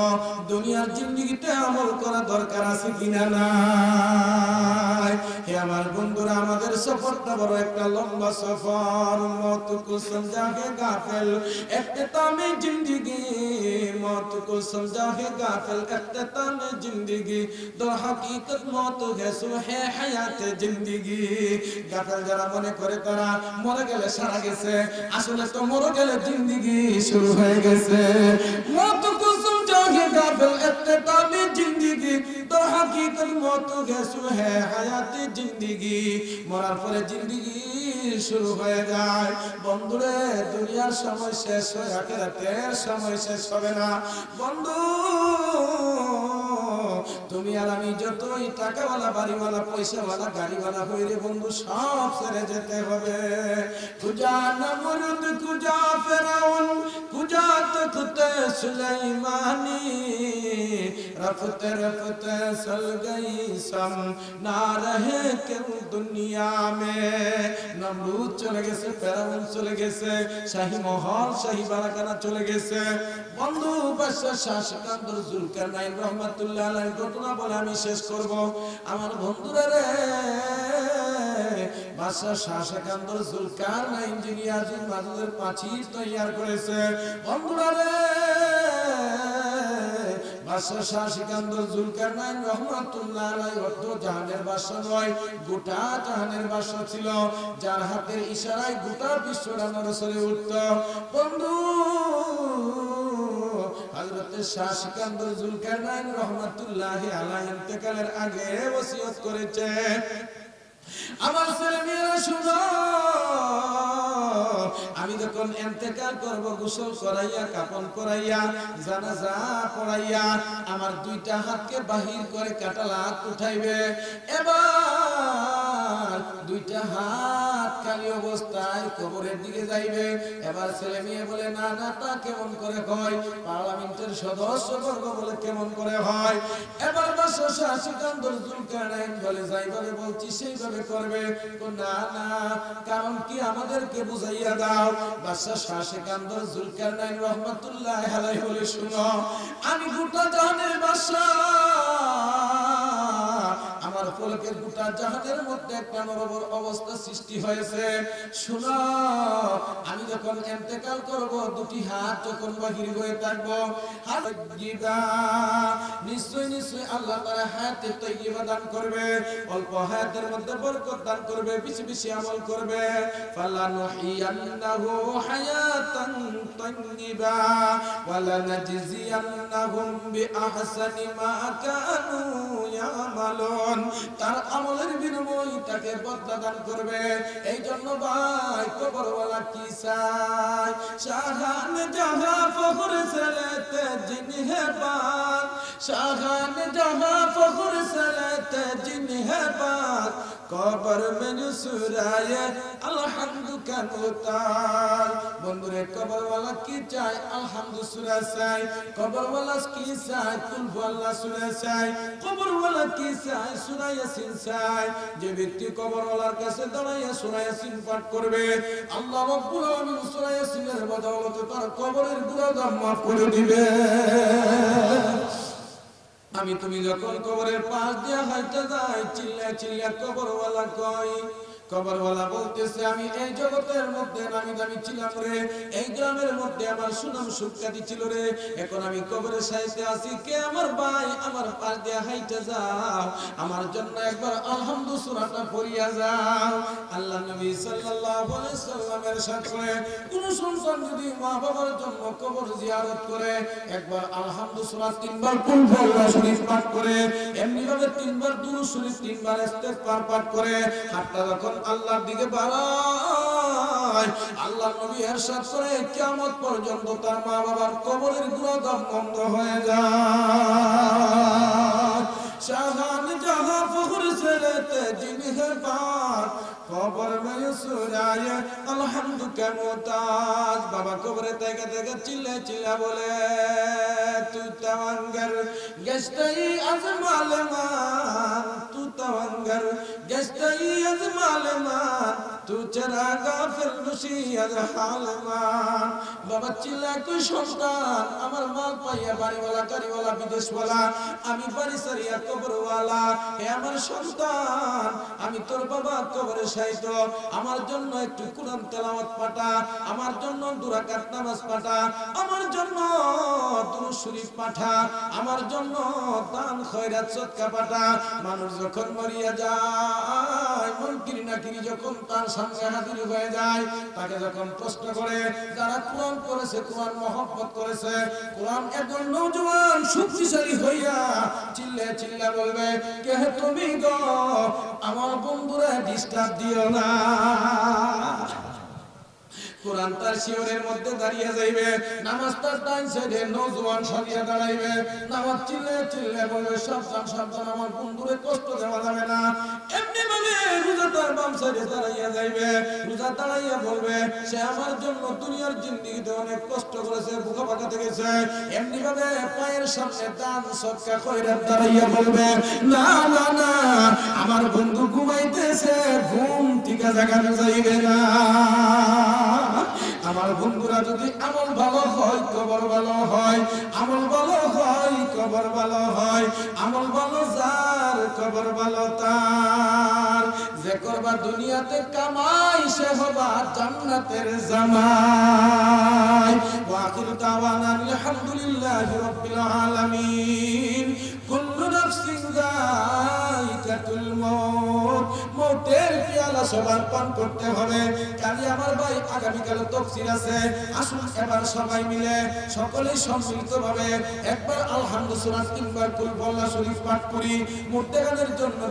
দুনিয়ার জিন্দেগিতে আমল করা দরকার আছে কিনা নাই হে আমার বন্ধুরা আমাদের সফরটা বড় একটা লম্বা সফর মত কো সমঝা হে গাফিল اختتام जिंदगी मौत को समझा है गाफिल اختتام जिंदगी दो हकीकत मौत है सो है हयात जिंदगी গাফিল যারা মনে করে তারা মরে গেলে সারা গেছে আসলে তো মরে গেলে জিন্দেগি শুরু হয়ে গেছে मौत को समझा है गाफिल اختتام जिंदगी दो हकीकत मौत है सो है हयात जिंदगी মরার পরে জিন্দেগি শুরু হয়ে যায় বন্ধুরে দুনিয়ার সময় শেষ হয়ে আখিরাতের সময় শেষ হবে না বন্ধু তুমি আর আমি যতই টাকাওয়ালা বাড়িওয়ালা পয়সাওয়ালা গাড়িওয়ালা হই রে বন্ধু, সব ছেড়ে যেতে হবে। কুজা নমরুদ কুজা ফেরাউন কুজা তখতে সুলাইমানি, রফতে রফতে চল গই সম না রহে কেউ দুনিয়া মে। নমরুদ চলে গেছে, ফেরাউন চলে গেছে, শাহী মহল শাহী বারাকানা চলে গেছে। বন্ধু বাদশাহ শাহ সিকান্দর জুলকারনাইন রহমাতুল্লাহ আলাইহির ঘটনা বলে আমি শেষ করব। আমার বন্ধুরা রে, বাদশাহ শাহ সিকান্দর জুলকারনাইন যিনি আজিম মাজুদের প্রাচীর তৈয়ার করেছে, বন্ধুরা রে, বাদশাহ শাহ সিকান্দর জুলকারনাইন রহমাতুল্লাহ আলাইহি অর্ধ জাহানের বাদশা নয়, গোটা জাহানের বাদশা ছিল, যার হাতের ইশারায় গোটা বিশ্বটা নড়ে উঠত। বন্ধু হযরত শাহ সিকান্দর জুলকারনাইন রহমাতুল্লাহ আলাইহি ইন্তেকালের আগে ওসিয়ত করেছে, আমার ছেলে মেয়েরা শুনো, আমি যখন ইন্তেকাল করব গোসল করাইয়া কাফন করাইয়া জানাজা পড়াইয়া আমার দুইটা হাতকে বাহির করে কাটালা উঠাইবে। এবার দুইটা হাত খালি অবস্থায় কবরের দিকে যাইবে। এবার ছেলে মেয়ে বলে না না, তা কেমন করে হয়? পার্লামেন্টের সদস্য বর্গ বলে কেমন করে হয়? এবার বাদশাহ শাহ সিকান্দর জুলকারনাইন বলে যাই বলে বলছি সেইভাবে করবে। না না, কারণ কি আমাদেরকে বুঝাইয়া দাও। বাদশাহ শাহ সিকান্দর জুলকারনাইন রহমাতুল্লাহ আলাইহি বলে শুনো, আমি গোটা জাহানের বাদশা, আমার ফলকের গোটা জাহানের মধ্যে একটা নরবর অবস্থা সৃষ্টি হয়েছে। শুনো, আমি যখন ইন্তেকাল করব দুটি হাত যখন বাহির হয়ে থাকবো, নিশ্চয় নিশ্চয় আল্লাহ তাআলা হায়াতে তাইয়্যিবা দান করবে, অল্প হায়াতের মধ্যে বরকত দান করবে, বেশি বেশি আমল করবে। ফালানুহিয়ান্নাহু হায়াতান তাইয়্যিবা ওয়ালানাজজিয়ান্নাহুম বিআহসানি মা কানু ইয়ামালুন, তার আমলের বিনিময়ে তাকে বদলা দান করবে। এই জন্য ভাই কবরওয়ালা কি চায়? শাহান জাহাঁ ফখর সলেতে জিনহে বাত, শাহান জাহাঁ ফখর সলেতে জিনহে বাত, কবর মে সুরায়ে আলহামদু কানুতার। বন্ধুরে, কবরওয়ালা কি চায়? আলহামদু সূরা চায়। কবরওয়ালা কি চায়? কুল আল্লাহ সূরা চায়। কবরওয়ালা কি চায়? সূরা ইয়াসিন চায়। যে ব্যক্তি কবরওয়ালার কাছে দাঁড়াইয়া সূরা ইয়াসিন পাঠ করবে, আল্লাহ রাব্বুল আলামিন সূরা ইয়াসিনের বদৌলতে তার কবরের গুনাহ মাফ করে দিবে। আমি তুমি যখন কবরের পাশ দিয়া হাঁটতে যাই, চিল্লা চিল্লা কবরওয়ালা কই। কবরওয়ালা বলতেছে, আমি এই জগতের মধ্যে নামি দামি ছিলাম রে, এই গ্রামের মধ্যে আমার সুনাম সুখ্যাতি ছিল রে, এখন আমি কবরের সাইতে আছি, কে আমার ভাই আমার পাশ দিয়ে হাইটে যাও, আমার জন্য একবার আলহামদু সূরাটা পড়িয়া যাও। আল্লাহ নবী সাল্লাল্লাহু আলাইহি সাল্লামের সাথে কোন সন্তান যদি মা বাবার জন্য কবর জিয়ারত করে, একবার আলহামদু সূরা 3 বার কুল আল্লাহ শরীফ পাঠ করে, এমনি ভাবে 3 বার দুরূদ শরীফ 3 বার ইস্তেগফার পাঠ করে হাতটা যখন আল্লাহর দিকে বাড়ায়, আল্লাহ নবী ইরশাদ করে কিয়ামত পর্যন্ত তার মা বাবার কবরের গুনাহ বন্ধ হয়ে যায়। শাহান জাহাঁ ফখর সলেতে জিনহে বাত, কবর মে সুরায়ে আলহামদু কা মুতাজ। বাবা কবরে থেকে থেকে চিল্লা চিল্লা বলে, তু তাওয়াঙ্গার গেস্তাই আজমাল মান, তু তাওয়াঙ্গার গেস্তাই আজমাল মান, তু চরা গাফিল নশি আজ হাল মান। বাবা চিল্লা কই সন্তান, আমার মাল পাইয়া বাড়িওয়ালা গাড়িওয়ালা বিদেশওয়ালা, আমি বাড়ি সারিয়া কবরওয়ালা, হে আমার সন্তান, আমি তোর বাবা কবরে শায়িত, আমার জন্য একটু কুরআন তেলাওয়াত পাঠা, আমার জন্য 2 রাকাত নামাজ পাঠা, আমার জন্য দুরূদ শরীফ পাঠা, আমার জন্য দান খয়রাত সদকা পাঠা। মানুষ যখন মরিয়া যায়, মুনকির নাকির যখন তার সামনে হাজির হয়ে যায়, তাকে যখন প্রশ্ন করে, যারা কোরআন পড়েছে, কোরআন মহব্বত করেছে, কোরআন একজন নওজোয়ান শক্তিশালী হইয়া চিল্লা চিল্লা বলবে, কে তুমি গো, আমার বন্ধুরা ডিস্টার্ব দিও না। কোরআন তার শিওরের মধ্যে দাঁড়িয়ে যাইবে, নামাজ তার ডান সাইডে নওজোয়ান সাজিয়ে দাঁড়াইবে, নামাজ চিল্লে চিল্লে বলবে সাবধান সাবধান আমার বন্ধুরে কষ্ট দেওয়া যাবে না। এমনি ভাবে রোজা তার বাম সাইডে দাঁড়াইয়া যাইবে, রোজা দাঁড়াইয়া বলবে সে আমার জন্য দুনিয়ার জিন্দেগিতে অনেক কষ্ট করেছে, বুকা পাকাতে গেছে। এমনি ভাবে পায়ের সামনে দান সদকা খয়রাত দাঁড়াইয়া বলবে না না না আমার বন্ধু ঘুমাইতেছে, ঘুম থেকে জাগানো যাইবে না। আমার বন্ধুরা যদি আমল ভালো হয় কবর ভালো হয়, আমল ভালো হয় কবর ভালো হয়, আমল ভালো যার কবর ভালো তার। যে করবা দুনিয়াতে কামাই সে হবা জান্নাতের জামাই। ওয়া আখিরু দাওয়ানা আলহামদুলিল্লাহি রাব্বিল আলামিন। কুল্লু নাফসিন যায়িকাতুল মউত। মউতের পেয়ালা সবার পান করতে হবে। কালি আমার ভাই আগামীকাল তাফসীর আছে, আসুন এবার সবাই মিলে সকলেই সম্মিলিতভাবে একবার আলহামদুলিল্লাহ 3 বার কুল বল্লা শরীফ পাঠ করি। মুর্তেগানের জন্য